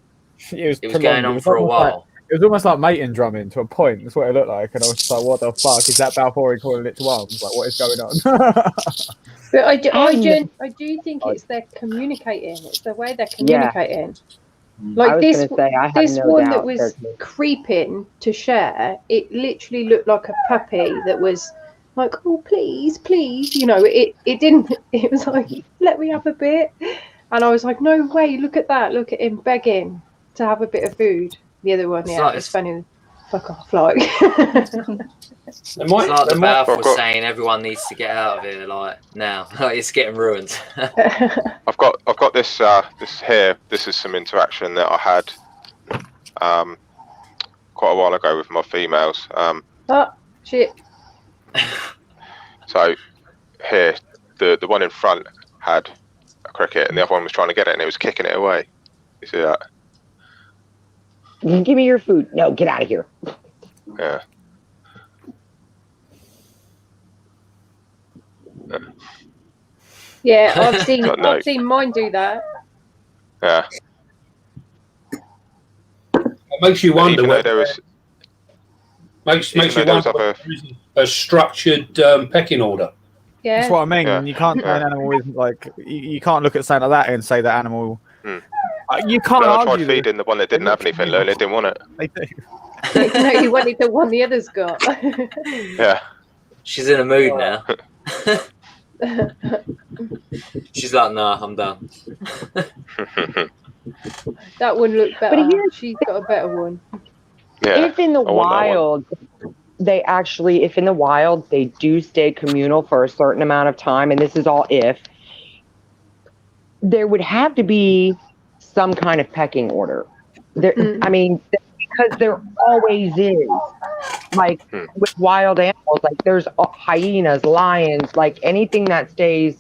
was going on for a while. It was almost like mating drumming to a point. That's what it looked like. And I was just like, what the fuck? Is that Balfouri calling it to arms? Like, what is going on? But I do think it's their communicating. It's the way they're communicating. Like this one that was creeping to share, it literally looked like a puppy that was like, oh, please, you know, it didn't, it was like, let me have a bit. And I was like, no way, look at that, look at him begging to have a bit of food. The other one, it's funny, fuck off, like. It's like the Balfour was saying, everyone needs to get out of here, like, now. Like, it's getting ruined. I've got this this here. This is some interaction that I had quite a while ago with my females. Oh, shit. So here, the one in front had a cricket, and the other one was trying to get it, and it was kicking it away. You see that? Give me your food. No, get out of here. Yeah. Yeah, I've seen mine do that. Yeah. It makes you wonder whether there was. Makes you wonder a structured pecking order. Yeah, that's what I mean. Yeah. You can't an animal isn't like you can't look at something like that and say that animal. You can't argue. I tried feeding the one that didn't have anything. They didn't want it. They do. No, you wanted the one the others got. Yeah. She's in a mood now. She's like, nah, I'm done. That one looked better. But she's got a better one. Yeah. If in the wild they do stay communal for a certain amount of time, and this is all if, there would have to be some kind of pecking order. I mean, because there always is. Like with wild animals, like there's hyenas, lions, like anything that stays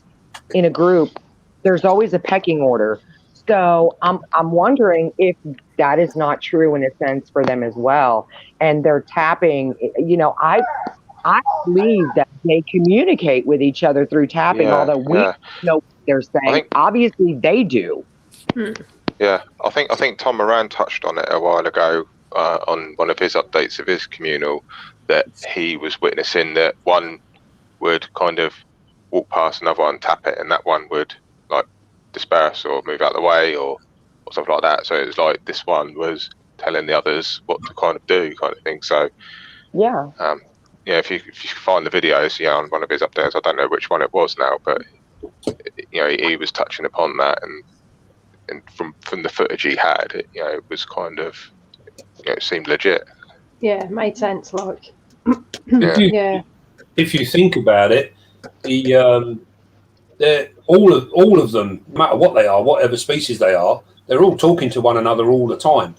in a group, there's always a pecking order. So I'm wondering if that is not true in a sense for them as well. And they're tapping, you know, I believe that they communicate with each other through tapping, although we don't know what they're saying. Obviously they do. Yeah, I think Tom Moran touched on it a while ago on one of his updates of his communal, that he was witnessing that one would kind of walk past another one, tap it, and that one would like disperse or move out of the way or something like that. So it was like this one was telling the others what to kind of do, kind of thing. So yeah, if you find the videos, on one of his updates, I don't know which one it was now, but he was touching upon that, and from the footage he had, it was kind of, it seemed legit. Yeah, it made sense. Like, if you think about it, they're all of them, no matter what they are, whatever species they are, they're all talking to one another all the time.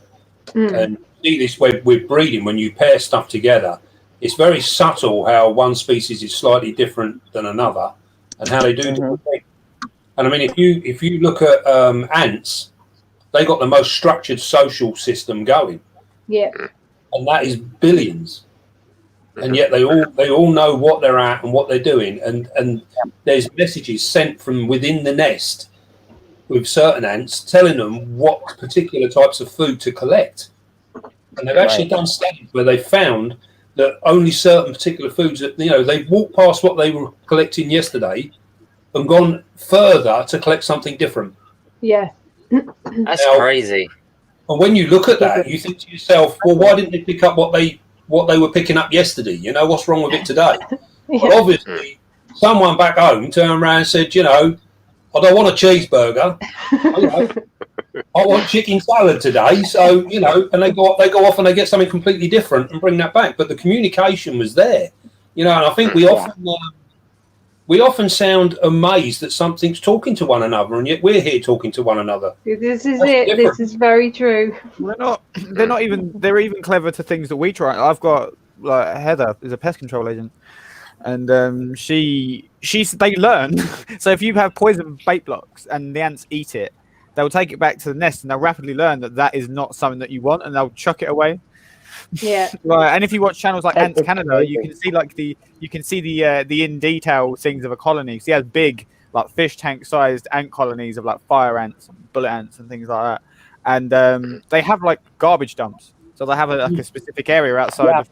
And see this with breeding, when you pair stuff together, it's very subtle how one species is slightly different than another, and how they do different things. And I mean, if you look at ants, they got the most structured social system going. Yeah. And that is billions. And yet they all know what they're at and what they're doing. And there's messages sent from within the nest with certain ants telling them what particular types of food to collect. And they've actually done studies where they found that only certain particular foods that, they've walked past what they were collecting yesterday and gone further to collect something different. Yeah. That's crazy. And when you look at that, you think to yourself, well, why didn't they pick up what they were picking up yesterday? What's wrong with it today? Well, obviously, someone back home turned around and said, I don't want a cheeseburger. I want chicken salad today. So, and they go off and they get something completely different and bring that back. But the communication was there, and I think we often sound amazed that something's talking to one another, and yet we're here talking to one another. This is it. Different. This is very true. They're even clever to things that we try. I've got Heather is a pest control agent, and they learn. So if you have poison bait blocks and the ants eat it, they'll take it back to the nest and they'll rapidly learn that is not something that you want, and they'll chuck it away. Yeah. Right, and if you watch channels like Ants Canada, you can see the in detail things of a colony. So you have big fish tank sized ant colonies of fire ants, bullet ants, and things like that. And they have garbage dumps. So they have a specific area outside of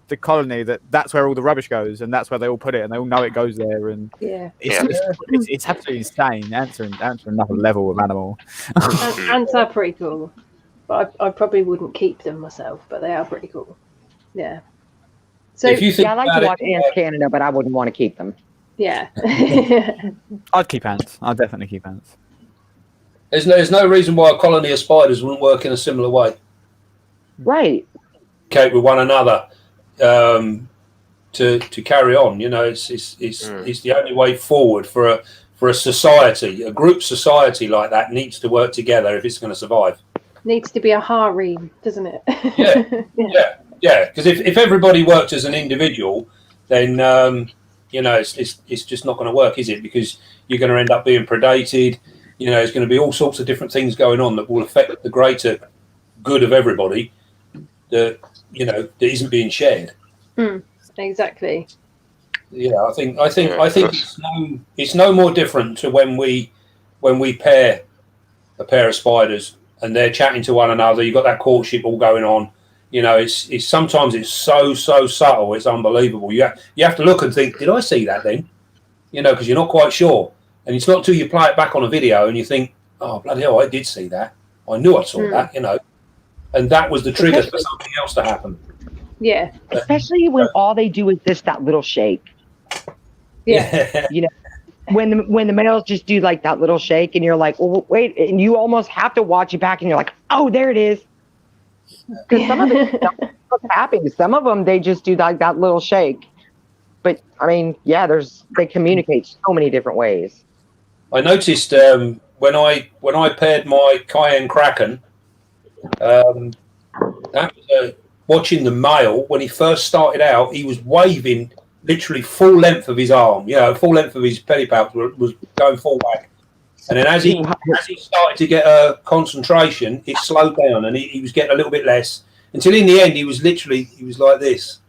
the colony that's where all the rubbish goes, and that's where they all put it, and they all know it goes there. And it's absolutely insane. Ants are another level of animal. Ants are pretty cool. But I probably wouldn't keep them myself, but they are pretty cool. Yeah. So I like to watch Ants Canada, but I wouldn't want to keep them. Yeah. I'd keep ants. I'd definitely keep ants. There's no reason why a colony of spiders wouldn't work in a similar way. Right. Communicate with one another to carry on. It's the only way forward for a society. A group society like that needs to work together if it's going to survive. Needs to be a harem, doesn't it? Yeah. Because if everybody worked as an individual, then it's just not going to work, is it? Because you're going to end up being predated. There's going to be all sorts of different things going on that will affect the greater good of everybody. That isn't being shared. Exactly. Yeah, I think it's no more different to when we pair a pair of spiders and they're chatting to one another. You've got that courtship all going on. It's sometimes it's so subtle, it's unbelievable. You have to look and think, did I see that then? Because you're not quite sure. And it's not till you play it back on a video and you think, oh, bloody hell, I did see that. I knew I saw that, And that was the trigger for something else to happen. Yeah. Especially when all they do is that little shake. Yeah. When the males just do that little shake and you're like, well, wait, and you almost have to watch it back and you're like, oh, there it is. Because some of it what's happening. Some of them, they just do that little shake. But I mean, they communicate so many different ways. I noticed when I paired my Cayenne Kraken, that was watching the male when he first started out. He was waving literally full length of his arm, full length of his pedipalp was going full whack. And then as he started to get a concentration, it slowed down and he was getting a little bit less until in the end he was like this.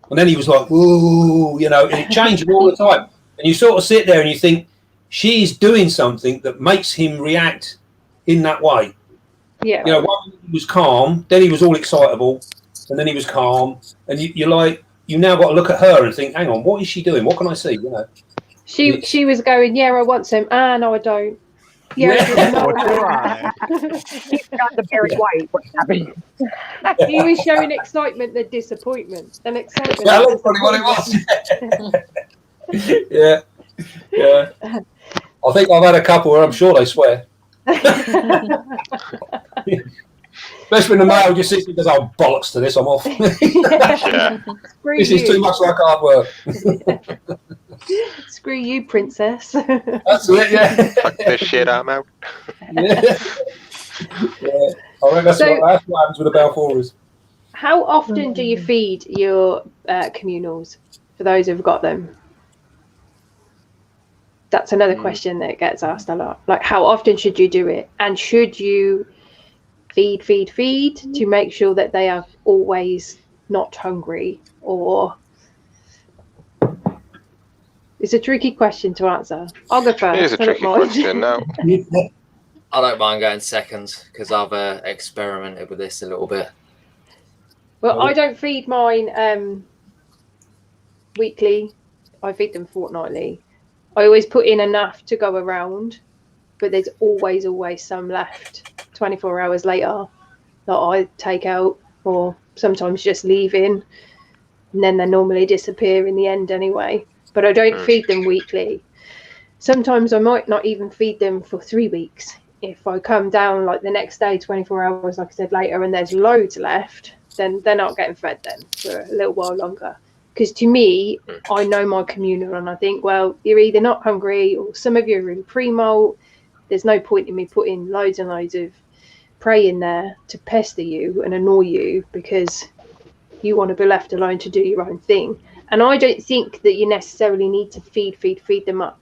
And then he was like, whoa, and it changed all the time. And you sort of sit there and you think, she's doing something that makes him react in that way. Yeah. One he was calm, then he was all excitable, and then he was calm. And you're like, you now got to look at her and think, hang on, what is she doing? What can I see? She was going, yeah, I want some. No, I don't. Yeah. She's got the very white. What's happening? He was showing excitement, then disappointment. Then excitement. Yeah, that's probably what it was. Yeah. I think I've had a couple where I'm sure they swear. Especially when the male just sits and goes, oh, bollocks to this, I'm off. This is too much like hard work. Screw you, princess. That's it, yeah. Fuck this shit, I'm out. Yeah. I reckon that's what happens with the Balfouris. How often do you feed your communals, for those who've got them? That's another question that gets asked a lot. Like, how often should you do it? And should you feed to make sure that they are always not hungry? Or it's a tricky question to answer. I'll go first. It is a tricky question now. I don't mind going second because I've experimented with this a little bit. Well, I don't feed mine weekly. I feed them fortnightly. I always put in enough to go around, but there's always some left 24 hours later that I take out, or sometimes just leave in, and then they normally disappear in the end anyway. But I don't feed them weekly. Sometimes I might not even feed them for 3 weeks. If I come down like the next day, 24 hours, like I said, later, and there's loads left, then they're not getting fed then for a little while longer. Because to me, I know my communal, and I think, well, you're either not hungry or some of you are in pre-molt. There's no point in me putting loads and loads of prey in there to pester you and annoy you because you want to be left alone to do your own thing. And I don't think that you necessarily need to feed them up.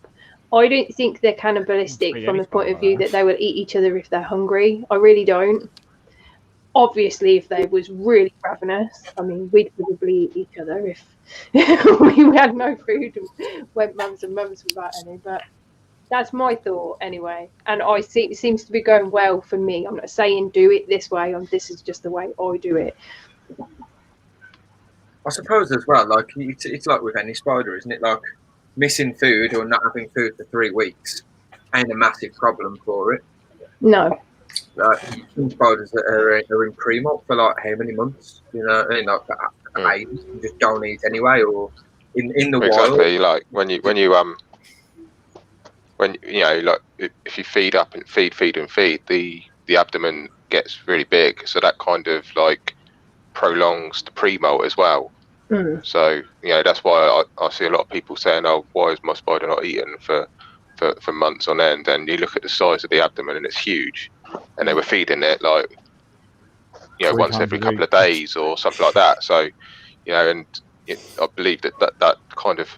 I don't think they're cannibalistic from the point of view that they will eat each other if they're hungry. I really don't. Obviously, if they was really ravenous, I mean, we'd probably eat each other if we had no food and went months and months without any. But that's my thought anyway. And it seems to be going well for me. I'm not saying do it this way. This is just the way I do it. I suppose as well, like it's like with any spider, isn't it? Like missing food or not having food for 3 weeks ain't a massive problem for it. No. Like some spiders that are in pre-molt for like how many months? Like ages, you just don't eat anyway, or in the wild. Exactly, like when you like if you feed up and feed, the abdomen gets really big, so that kind of like prolongs the pre-molt as well. So that's why I see a lot of people saying, oh, why is my spider not eating for months on end? And you look at the size of the abdomen and it's huge, and they were feeding it like once every couple of days or something like that. So and I believe that kind of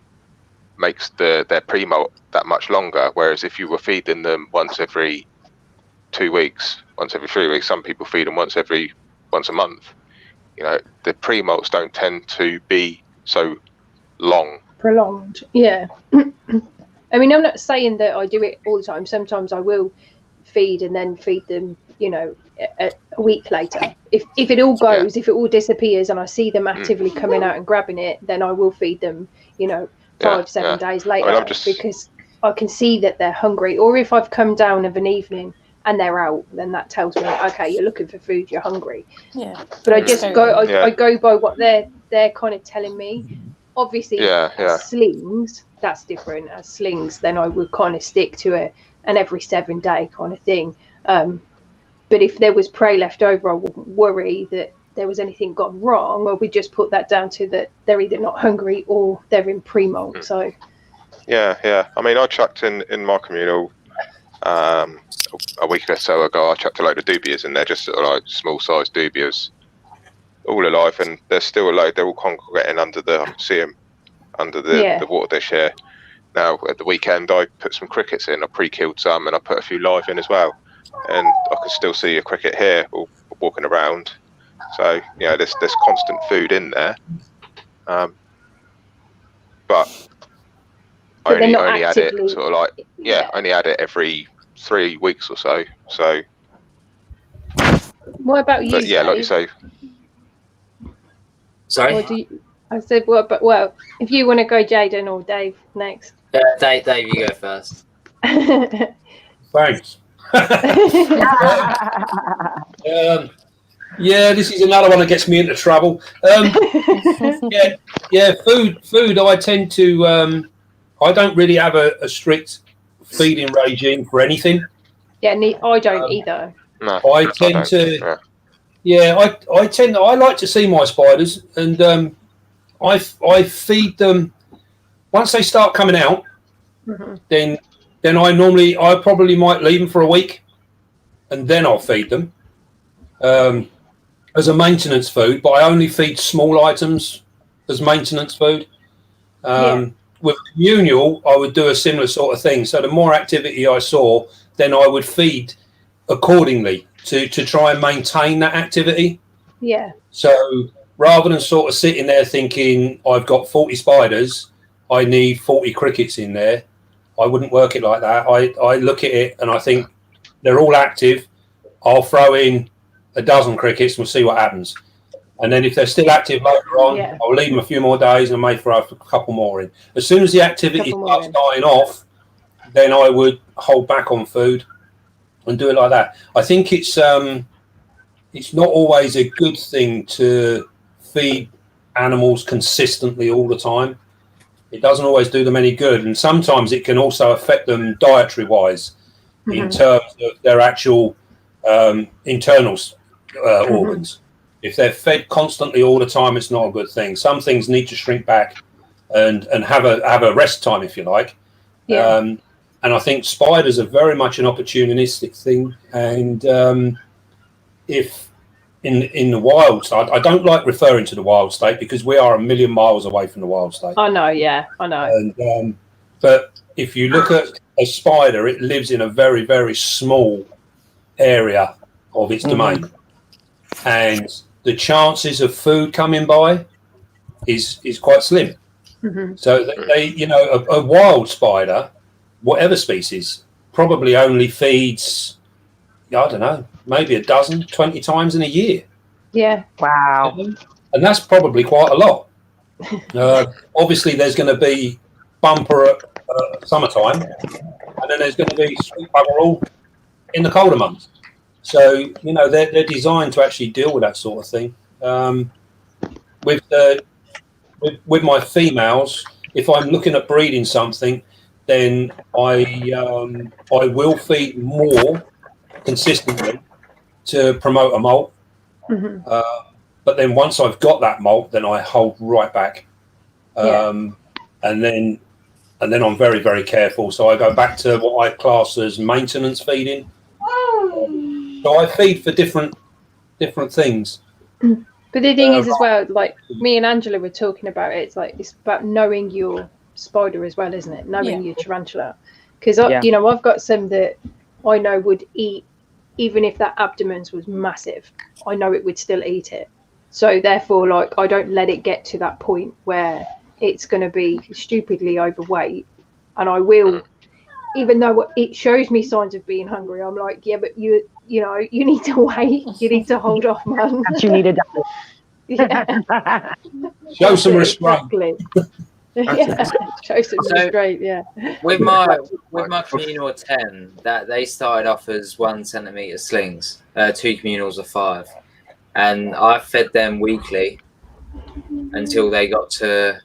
makes their pre-molt that much longer, whereas if you were feeding them once every 2 weeks, once every 3 weeks, some people feed them once a month, the pre-molts don't tend to be so prolonged. Yeah. I mean, I'm not saying that I do it all the time. Sometimes I will feed and then feed them a week later. If it all goes, if it all disappears and I see them actively coming out and grabbing it, then I will feed them 5-7 days later, because I can see that they're hungry. Or if I've come down of an evening and they're out, then that tells me, okay, you're looking for food, you're hungry. Yeah. But I just I go by what they're kind of telling me. Obviously, slings, that's different. As slings, then I would kind of stick to an every 7 day kind of thing. But if there was prey left over, I wouldn't worry that there was anything gone wrong. Or we just put that down to that they're either not hungry or they're in pre-molt. So yeah. I mean, I chucked in my communal a week or so ago, I chucked a load of dubias in there, just sort of like small sized dubias, all alive, and there's still a load. They're all congregating under the. I can see them under the water dish here. Now at the weekend, I put some crickets in. I pre-killed some, and I put a few live in as well. And I can still see a cricket here walking around. So there's constant food in there. But I only add it sort of like only add it every 3 weeks or so. So what about you? But yeah, Dave? like you say. Sorry. I said, well, if you want to go, Jaden or Dave next. Dave, you go first. Thanks. This is another one that gets me into trouble. Food. I tend to. I don't really have a strict feeding regime for anything. Yeah, I don't either. No, I tend to. Yeah, I like to see my spiders, and I feed them once they start coming out. Mm-hmm. Then I probably might leave them for a week, and then I'll feed them as a maintenance food. But I only feed small items as maintenance food. With communal, I would do a similar sort of thing. So the more activity I saw, then I would feed accordingly to try and maintain that activity. Yeah. So rather than sort of sitting there thinking I've got 40 spiders, I need 40 crickets in there, I wouldn't work it like that. I look at it and I think they're all active. I'll throw in a dozen crickets and we'll see what happens. And then if they're still active later on, I'll leave them a few more days and I may throw a couple more in. As soon as the activity starts dying off, then I would hold back on food and do it like that. I think it's not always a good thing to feed animals consistently all the time. It doesn't always do them any good. And sometimes it can also affect them dietary-wise in terms of their actual internal organs. If they're fed constantly all the time, it's not a good thing. Some things need to shrink back and have a rest time, if you like. Yeah. And I think spiders are very much an opportunistic thing. And if in the wild state, I don't like referring to the wild state because we are a million miles away from the wild state. I know, yeah, I know. And, but if you look at a spider, it lives in a very, very small area of its domain. And the chances of food coming by is quite slim. So they a wild spider, whatever species, probably only feeds, I don't know, maybe 12, 20 times in a year. Yeah. Wow. And that's probably quite a lot. Obviously, there's going to be bumper at summertime, and then there's going to be sweet buggerall in the colder months. So, they're designed to actually deal with that sort of thing. With my females, if I'm looking at breeding something, then I will feed more consistently to promote a molt. But then once I've got that molt, then I hold right back. And then I'm very, very careful. So I go back to what I class as maintenance feeding. So I feed for different things. But the thing is as well, like me and Angela were talking about it, it's about knowing your spider as well, isn't it? Knowing your tarantula. Because, I've got some that I know would eat, even if that abdomen was massive, I know it would still eat it. So therefore, I don't let it get to that point where it's going to be stupidly overweight. And I will, even though it shows me signs of being hungry, I'm like, yeah, but you need to wait. You need to hold off, man. You need a diet. Yeah. Show some restraint. Show some restraint. Yeah. With my communal 10, that they started off as 1 centimeter slings, 2 communals of 5, and I fed them weekly until they got to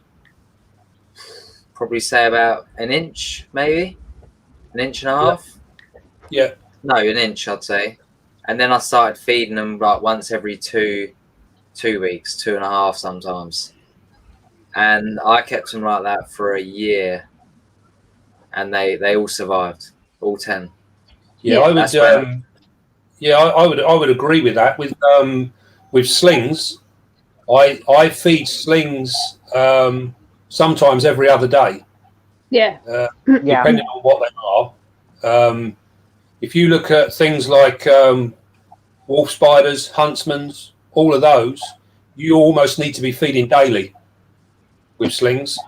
probably say about an inch, maybe an inch and a half. Yeah. No, an inch, I'd say. And then I started feeding them once every 2 weeks, 2.5 sometimes. And I kept them like that for a year. And they all survived, all 10. Yeah, I would. I would agree with that. With slings, I feed slings sometimes every other day. Yeah. Depending on what they are. If you look at things like wolf spiders, huntsmans, all of those, you almost need to be feeding daily with slings,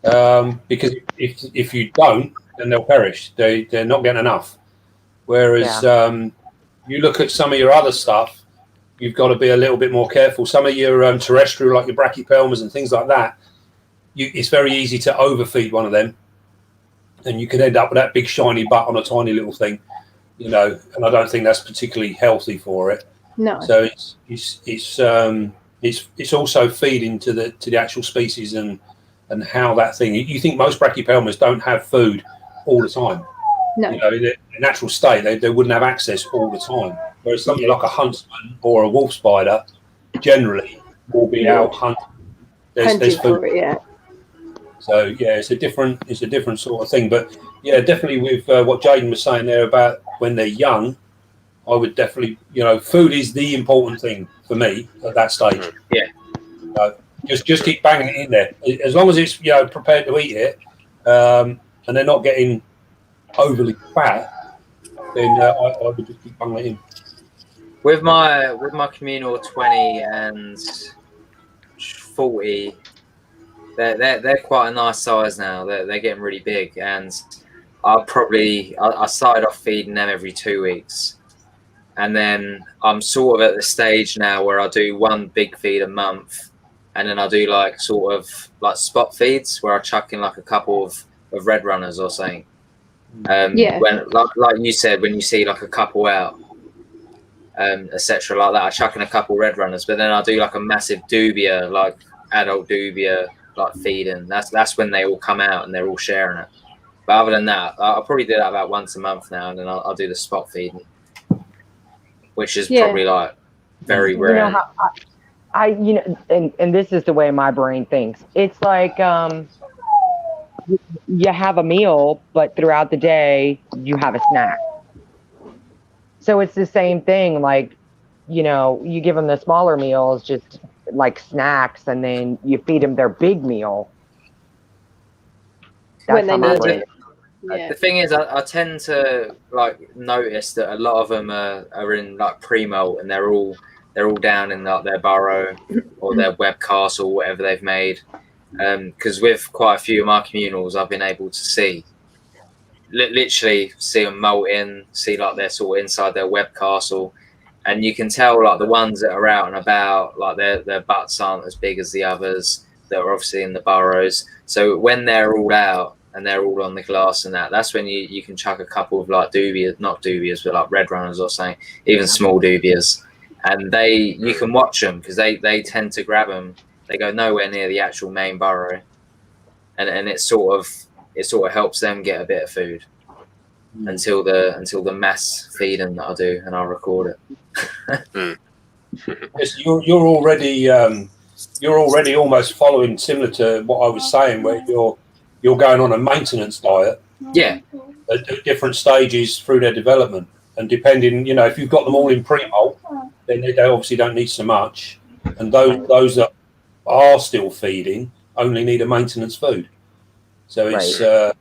because if you don't, then they'll perish. They're not getting enough. Whereas you look at some of your other stuff, you've got to be a little bit more careful. Some of your terrestrial, like your brachypelmas and things like that, it's very easy to overfeed one of them, and you can end up with that big shiny butt on a tiny little thing, and I don't think that's particularly healthy for it. No. So it's also feeding to the actual species and how that thing. You think most brachypelmas don't have food all the time. No. In their natural state, they wouldn't have access all the time. Whereas something like a huntsman or a wolf spider generally will be out hunting. There's food. For it, yeah. So it's a different sort of thing. But yeah, definitely with what Jaden was saying there about when they're young, I would definitely, food is the important thing for me at that stage. Yeah. Just keep banging it in there as long as it's prepared to eat it, and they're not getting overly fat. Then I would just keep banging it in. With my communal 20 and 40. They're quite a nice size now. They're getting really big, and I started off feeding them every 2 weeks, and then I'm sort of at the stage now where I do one big feed a month, and then I do like spot feeds where I chuck in like a couple of red runners or something. When like you said, when you see like a couple out, etc. like that, I chuck in a couple red runners, but then I do like a massive dubia, like adult dubia, like feeding. That's when they all come out and they're all sharing it. But other than that, I'll probably do that about once a month now, and then I'll do the spot feeding, which is probably like very rare. And this is the way my brain thinks. It's like you have a meal, but throughout the day you have a snack. So it's the same thing. Like, you give them the smaller meals, just like snacks, and then you feed them their big meal. That's how my brain. The thing is, I tend to like notice that a lot of them are in like pre-molt, and they're all down in like their burrow or their web castle, whatever they've made. Because with quite a few of my communals, I've been able to see, literally see them molt in, see like they're sort of inside their web castle, and you can tell like the ones that are out and about, like their butts aren't as big as the others that are obviously in the burrows. So when they're all out and they're all on the glass and that's when you can chuck a couple of like dubias, not dubias, but like red runners or something, even small dubias, and you can watch them because they tend to grab them. They go nowhere near the actual main burrow, and it sort of helps them get a bit of food until the mass feeding that I do, and I'll record it. Yes, you're already almost following similar to what I was saying, where you're going on a maintenance diet. Yeah. At different stages through their development, and depending, if you've got them all in pre-molt, then they obviously don't need so much, and those that are still feeding only need a maintenance food. So it's I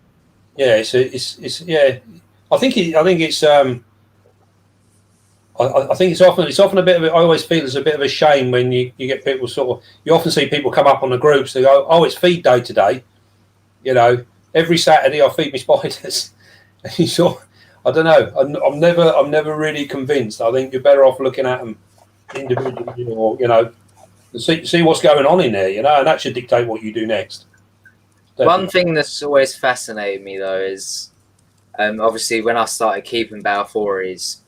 think it's often a bit of I always feel it's a bit of a shame when you get people you often see people come up on the groups. They go, "Oh, it's feed day today." Every Saturday I feed my spiders. And I don't know. I'm never really convinced. I think you're better off looking at them individually, or see what's going on in there, and that should dictate what you do next. Definitely. One thing that's always fascinated me though is, obviously when I started keeping Balfouris,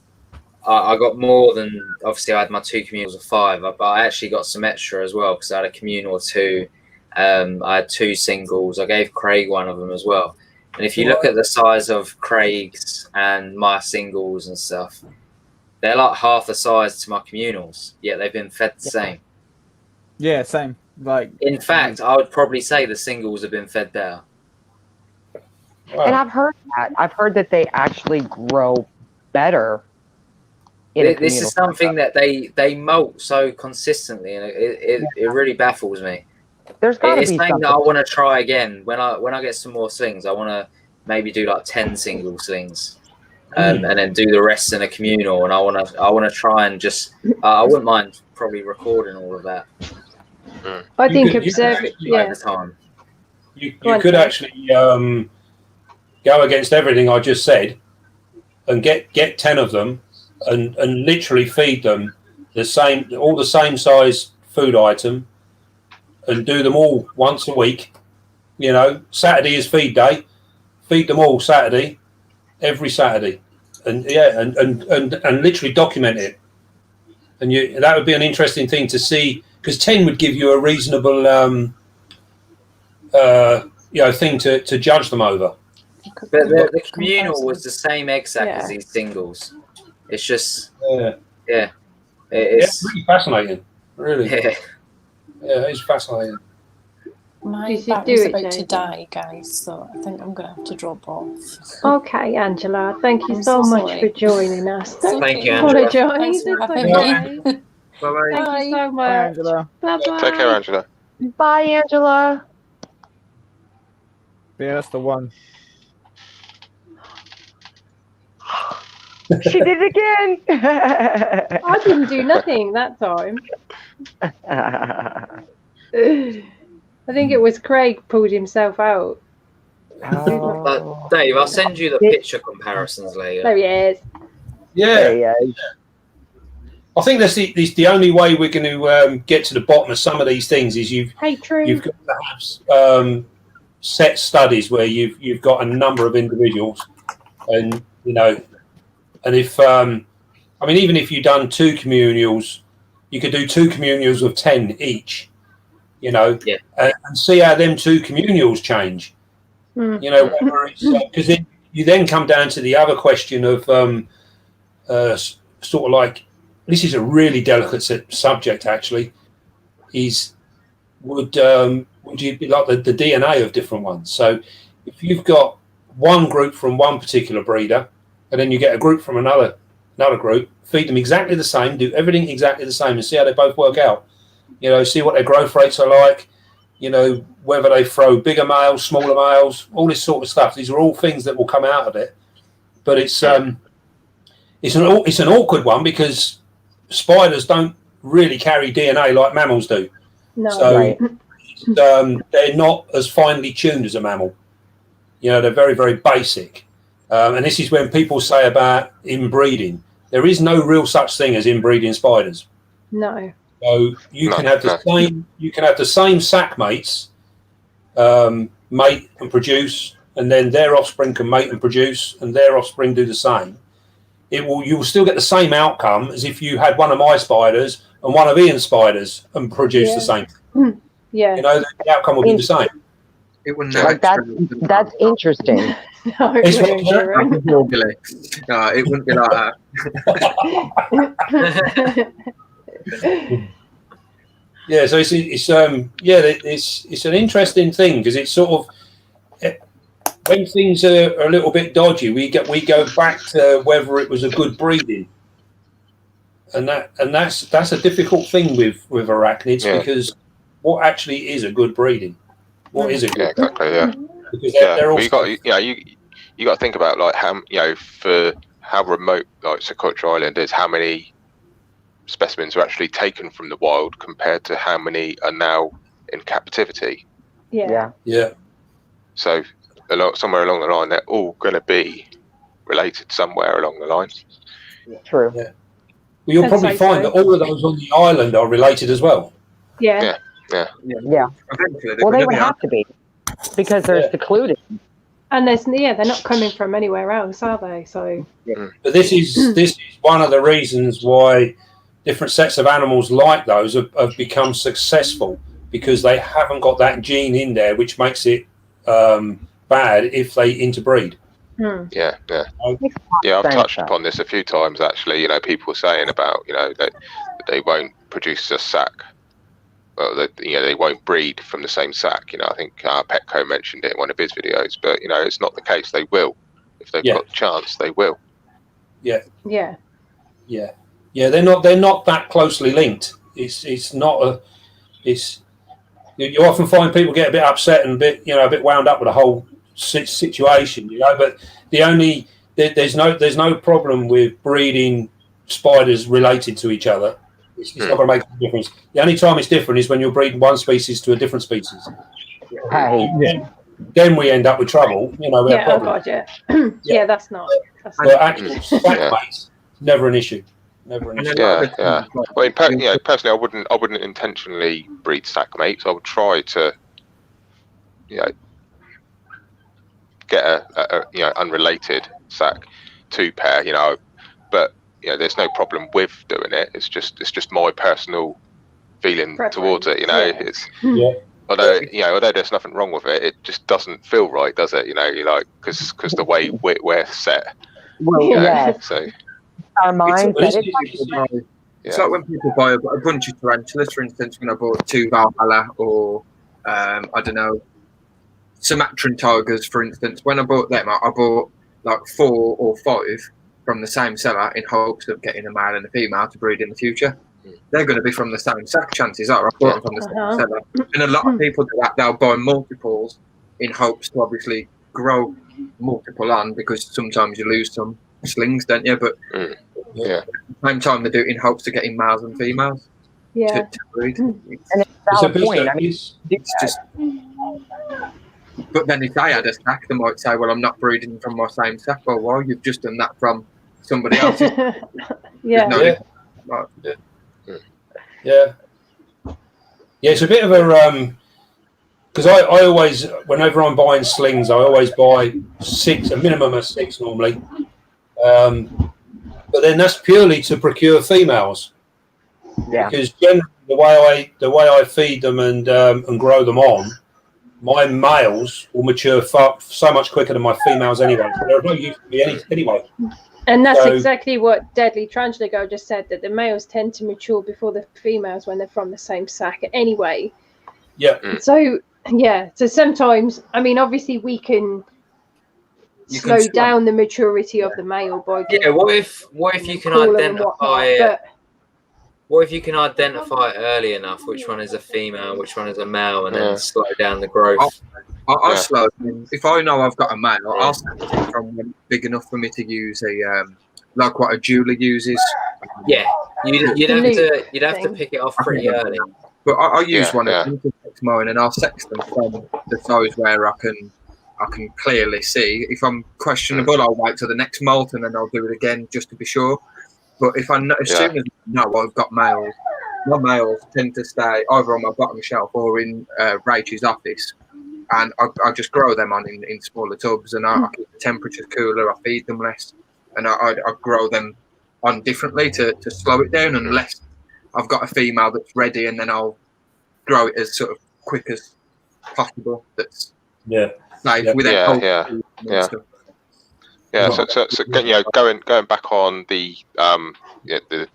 I got more than, obviously I had my 2 communals of 5, but I actually got some extra as well because I had a communal or 2. I had 2 singles. I gave Craig one of them as well. And if you look at the size of Craig's and my singles and stuff, they're like half the size to my communals, yet they've been fed the same. Yeah, same. Like, in fact, I would probably say the singles have been fed better. And I've heard that they actually grow better. This is something that they molt so consistently, and it really baffles me. There's got to be something something that I want to try again when I get some more slings. I want to maybe do like 10 single slings, and then do the rest in a communal. And I want to try and just I wouldn't mind probably recording all of that. I think observing over time. You could actually go against everything I just said, and get 10 of them. And literally feed them all the same size food item, and do them all once a week. You know, Saturday is feed day. Feed them all Saturday, every Saturday, and literally document it. And that would be an interesting thing to see, because 10 would give you a reasonable thing to judge them over. But the communal was the same egg sac as these singles. It's just, it's really fascinating. Really, it's fascinating. My battery's about to die, guys, so I think I'm going to have to drop off. Okay, Angela, thank you so much for joining us. Thank you, Angela. Thanks for having me. Bye-bye. Thank you so much. Bye, Angela. Bye-bye. Take care, Angela. Bye, Angela. Yeah, that's the one. She did it again. I didn't do nothing that time. I think it was Craig pulled himself out. Oh. Dave, I'll send you the picture comparisons later. There he is. Yeah. I think that's the only way we're going to get to the bottom of some of these things is you've got to have set studies where you've got a number of individuals, and and if even if you've done 2 communals, you could do 2 communals of 10 each, and see how them 2 communals change. Whether it's because you then come down to the other question of sort of like, this is a really delicate subject actually, is would you be like the DNA of different ones? So if you've got one group from one particular breeder, and then you get a group from another group, feed them exactly the same, do everything exactly the same, and see how they both work out. See what their growth rates are like, whether they throw bigger males, smaller males, all this sort of stuff. These are all things that will come out of it. But it's an awkward one, because spiders don't really carry DNA like mammals do. No. Right. They're not as finely tuned as a mammal. They're very, very basic. And this is when people say about inbreeding. There is no real such thing as inbreeding spiders. No. So you can have the same sac mates mate and produce, and then their offspring can mate and produce, and their offspring do the same. You will still get the same outcome as if you had one of my spiders and one of Ian's spiders and produce the same. Yeah. The outcome will be the same. It wouldn't that's interesting. No, it wouldn't. No, it wouldn't be like that. Yeah, so it's an interesting thing, because it's sort of, when things are a little bit dodgy, we go back to whether it was a good breeding, and that's a difficult thing with arachnids, because what actually is a good breeding? What is it? Yeah, exactly. Yeah. Because they're all. You got to think about like how for how remote like Socotra Island is, how many specimens are actually taken from the wild compared to how many are now in captivity. Yeah. So somewhere along the line, they're all going to be related somewhere along the line. True. Yeah. Well, you'll probably find that all of those on the island are related as well. Yeah. Well, they would have to be, because they're secluded. And they're not coming from anywhere else, are they? So. But this is one of the reasons why different sets of animals like those have become successful, because they haven't got that gene in there, which makes it bad if they interbreed. Yeah. I've touched upon this a few times actually. People saying about that they won't produce a sac. Well, they won't breed from the same sac. I think Petco mentioned it in one of his videos, but it's not the case. They will, if they've got the chance, they will. Yeah. Yeah. Yeah. Yeah. They're not that closely linked. It's not a. It's you often find people get a bit upset and a bit wound up with the whole situation. But there's no problem with breeding spiders related to each other. It's not going to make a difference. The only time it's different is when you're breeding one species to a different species. Right. Then we end up with trouble. We have Yeah. Oh problems. God. Yeah. Yeah. That's not. But actual sack mates, never an issue. Never an issue. Yeah. Well, personally, I wouldn't intentionally breed sack mates. I would try to, get a unrelated sack to pair. But there's no problem with doing it. It's just my personal feeling towards it. It's although there's nothing wrong with it, it just doesn't feel right, does it? Because the way we're set. Well, So. Our minds. It's like when people buy a bunch of tarantulas, for instance, when I bought 2 Valhalla or I don't know, Sumatran tigers, for instance. When I bought them, I bought like 4 or 5 from the same seller in hopes of getting a male and a female to breed in the future. They're going to be from the same sack. Chances are I bought them from the same seller. And a lot of people do that. They'll buy multiples in hopes to obviously grow multiple on, because sometimes you lose some slings, don't you? But at the same time, they do it in hopes of getting males and females to breed. And it's a valid point. I mean, it's just. But then if they had a sack, they might say, "Well, I'm not breeding from my same sack." Well, why? You've just done that from somebody else's. Yeah, it's a bit of a because I always, whenever I'm buying slings, I always buy 6, a minimum of 6 normally. But then that's purely to procure females. Yeah. Because generally the way I feed them and grow them on, my males will mature so much quicker than my females anyway. So they're no use to me anyway. And that's exactly what Deadly Tarantula Girl just said, that the males tend to mature before the females when they're from the same sack anyway. Yeah. So sometimes, I mean, obviously we can slow down the maturity of the male by what if you can identify what if you can identify early enough which one is a female, which one is a male, and then slow down the growth? I'll slow down. If I know I've got a male, I'll set it from when it's big enough for me to use like what a jeweler uses. Yeah, you'd have to pick it off pretty early. But I use one of mine, and I'll sex them from the size where I can clearly see. If I'm questionable, I'll wait till the next molt and then I'll do it again just to be sure. But if as soon as I know I've got males, my males tend to stay either on my bottom shelf or in Rachel's office, and I just grow them on in smaller tubs, and I keep the temperature cooler, I feed them less, and I grow them on differently to slow it down, unless I've got a female that's ready, and then I'll grow it as sort of quick as possible. That's So going back on the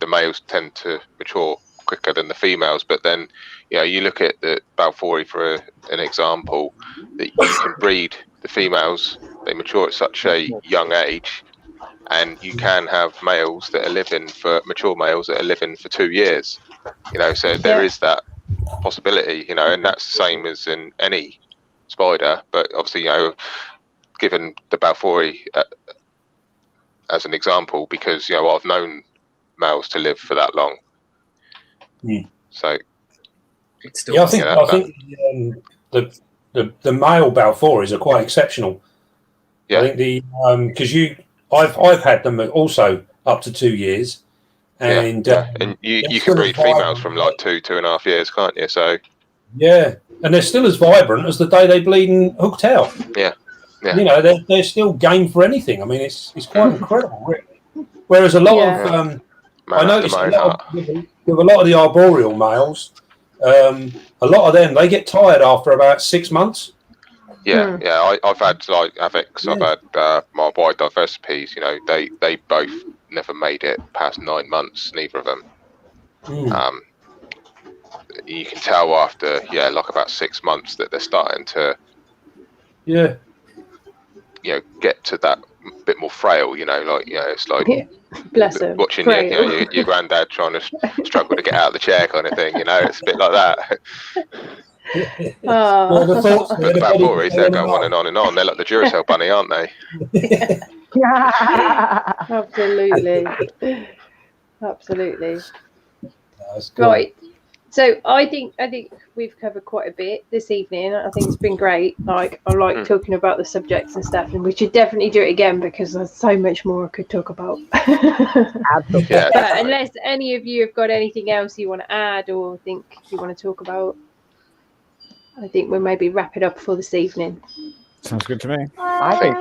males tend to mature quicker than the females, but then you look at the Balfouri for an example, that you can breed the females, they mature at such a young age, and you can have males that are living for mature males that are living for 2 years. So there is that possibility, and that's the same as in any spider. But obviously, given the Balfouri as an example, because I've known males to live for that long. So it's still, I think the male Balfouris are quite exceptional. I think because I've had them also up to 2 years, and and you can breed females from like 2.5 years, can't you? So and they're still as vibrant as the day they bleed and hooked out. They're still game for anything. I mean, it's quite incredible, really. Whereas a lot of I noticed with a lot of the arboreal males, a lot of them, they get tired after about 6 months. I've had like Avex, I've had my white diversities. They both never made it past 9 months, neither of them. You can tell after like about 6 months that they're starting to get to that a bit more frail, like it's like bless him, watching your granddad trying to struggle to get out of the chair kind of thing. It's a bit like that. Well, the thoughts But the Balfouris, they're going on and on and on. They're like the Duracell bunny, aren't they? Absolutely. Right. So I think we've covered quite a bit this evening. I think it's been great. Like I like talking about the subjects and stuff, and we should definitely do it again because there's so much more I could talk about. Absolutely. Yeah, but unless any of you have got anything else you want to add or think you want to talk about, I think we'll maybe wrap it up for this evening. Sounds good to me. I think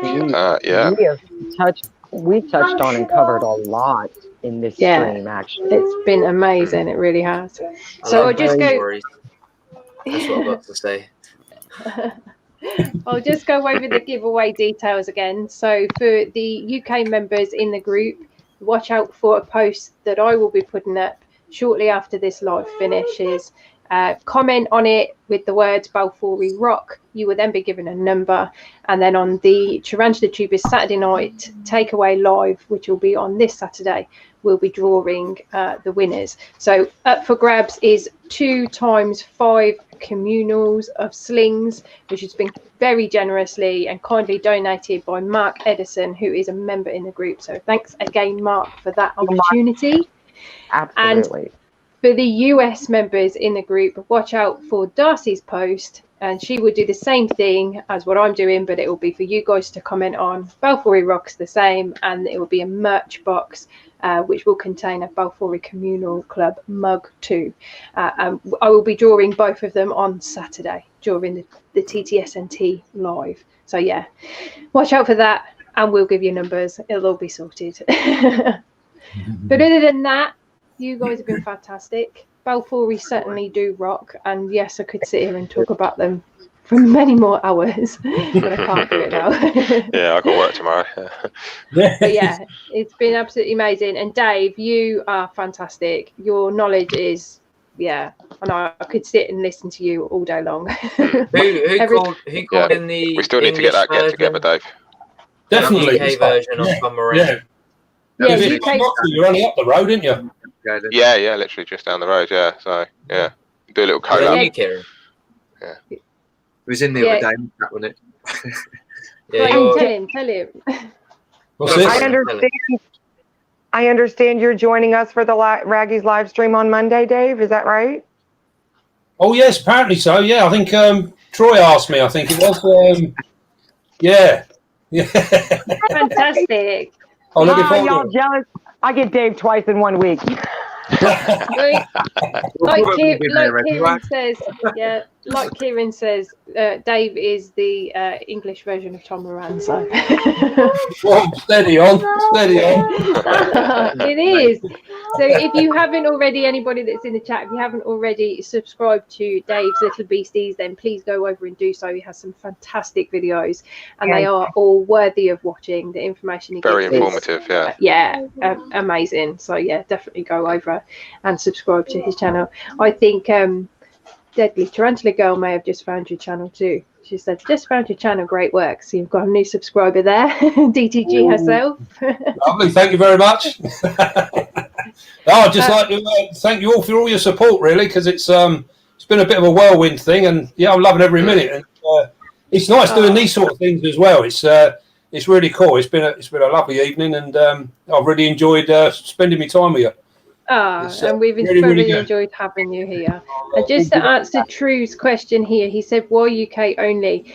we touched on and covered a lot in this stream, actually. It's been amazing. It really has. So I'll just go. Stories. That's what I've got to say. I'll just go over the giveaway details again. So for the UK members in the group, watch out for a post that I will be putting up shortly after this live finishes. Comment on it with the words Balfouri Rock. You will then be given a number, and then on the Tarantula Tubers Saturday night takeaway live, which will be on this Saturday, we'll be drawing the winners. So up for grabs is 2 times 5 communals of slings, which has been very generously and kindly donated by Mark Edison, who is a member in the group. So thanks again, Mark, for that opportunity. Absolutely. And for the US members in the group, watch out for Darcy's post, and she will do the same thing as what I'm doing, but it will be for you guys to comment on. Balfouri Rock's the same, and it will be a merch box, which will contain a Balfouri Communal Club mug too. And I will be drawing both of them on Saturday during the TTSNT live. So yeah, watch out for that, and we'll give you numbers. It'll all be sorted. But other than that, you guys have been fantastic. Balfouri certainly do rock, and yes, I could sit here and talk about them for many more hours, but I can't do it now. Yeah, I got work tomorrow. But yeah, it's been absolutely amazing. And Dave, you are fantastic. Your knowledge is, I know I could sit and listen to you all day long. Who called in the We still need English to get that get together, Dave. Definitely. UK version of Come Around. Yeah, UK. You're only up the road, aren't you? Yeah, literally just down the road. Yeah, so yeah, do a little collab. Yeah. It was in the other day, that wasn't it? Tell him. What's this? I understand you're joining us for the Raggy's live stream on Monday, Dave. Is that right? Oh yes, apparently so. Yeah, I think Troy asked me. I think it was. Yeah. Fantastic. Y'all jealous? I get Dave twice in 1 week. Like Kieran says, Dave is the English version of Tom Moran. So well, steady on. It is. So if you haven't already, anybody that's in the chat, if you haven't already subscribed to Dave's Little Beasties, then please go over and do so. He has some fantastic videos, and they are all worthy of watching. The information he gives very informative, amazing. So yeah, definitely go over and subscribe to his channel. I think Deadly Tarantula Girl may have just found your channel too. She said, just found your channel, great work. So you've got a new subscriber there, DTG herself. Lovely, thank you very much. I'd just like to thank you all for all your support, really, because it's been a bit of a whirlwind thing, and yeah, I'm loving every minute. And it's nice doing these sort of things as well. It's really cool. It's been a lovely evening, and I've really enjoyed spending my time with you. And we've really enjoyed having you here. And just to answer True's question here, he said, why UK only?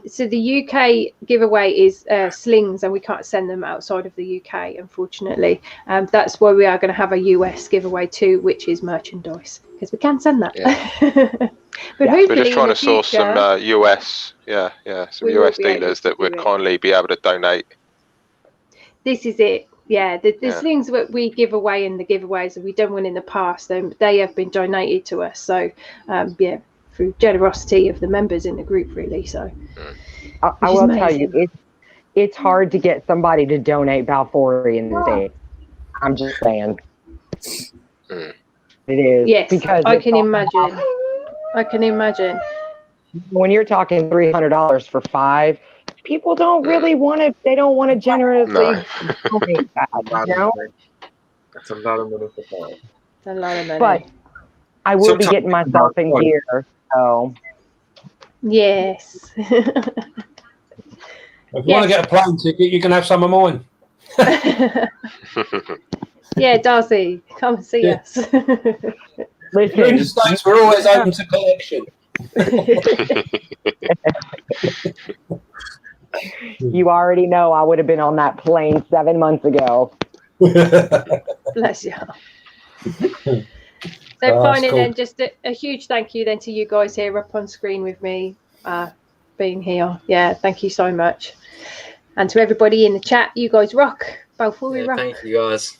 So the UK giveaway is slings, and we can't send them outside of the UK, unfortunately. That's why we are going to have a US giveaway too, which is merchandise, because we can send that. But hopefully we're just trying to source some US, some US dealers that would kindly be able to donate. This is it. Yeah, the slings that we give away in the giveaways that we've done one in the past, they have been donated to us. So, through generosity of the members in the group, really. So, I will tell you, it's hard to get somebody to donate Balfouri in the States. I'm just saying. It is. Yes, because I can imagine. I can imagine. When you're talking $300 for 5, people don't really want to. They don't want to generously donate that. You know? That's a lot of money for that. A lot of money. But I will be getting myself in gear. So yes. If you want to get a plane ticket, you can have some of mine. Yeah, Darcy, come and see us. listen, In the States, we're always open to collection. You already know I would have been on that plane 7 months ago. Bless you. So finally, cool. then, just a huge thank you then to you guys here up on screen with me, being here. Yeah, thank you so much. And to everybody in the chat, you guys rock. Balfouri rock. Thank you, guys.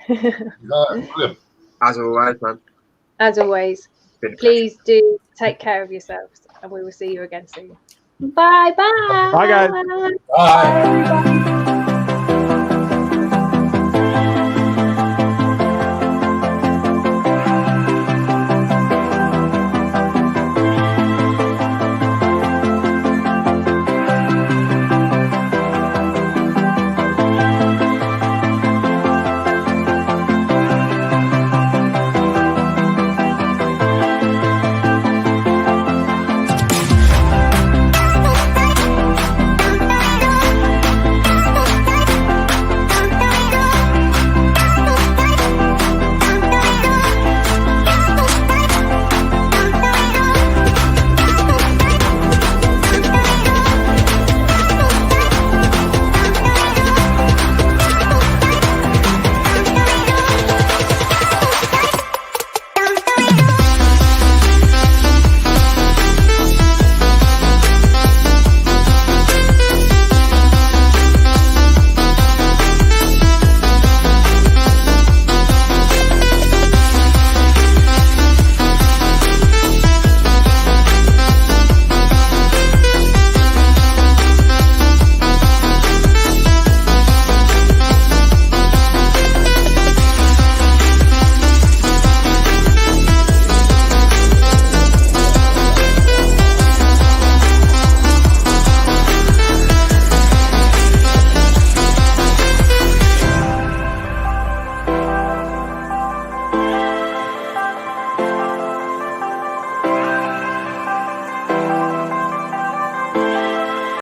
As always, man. As always, please do take care of yourselves, and we will see you again soon. Bye bye. Bye, guys. Bye.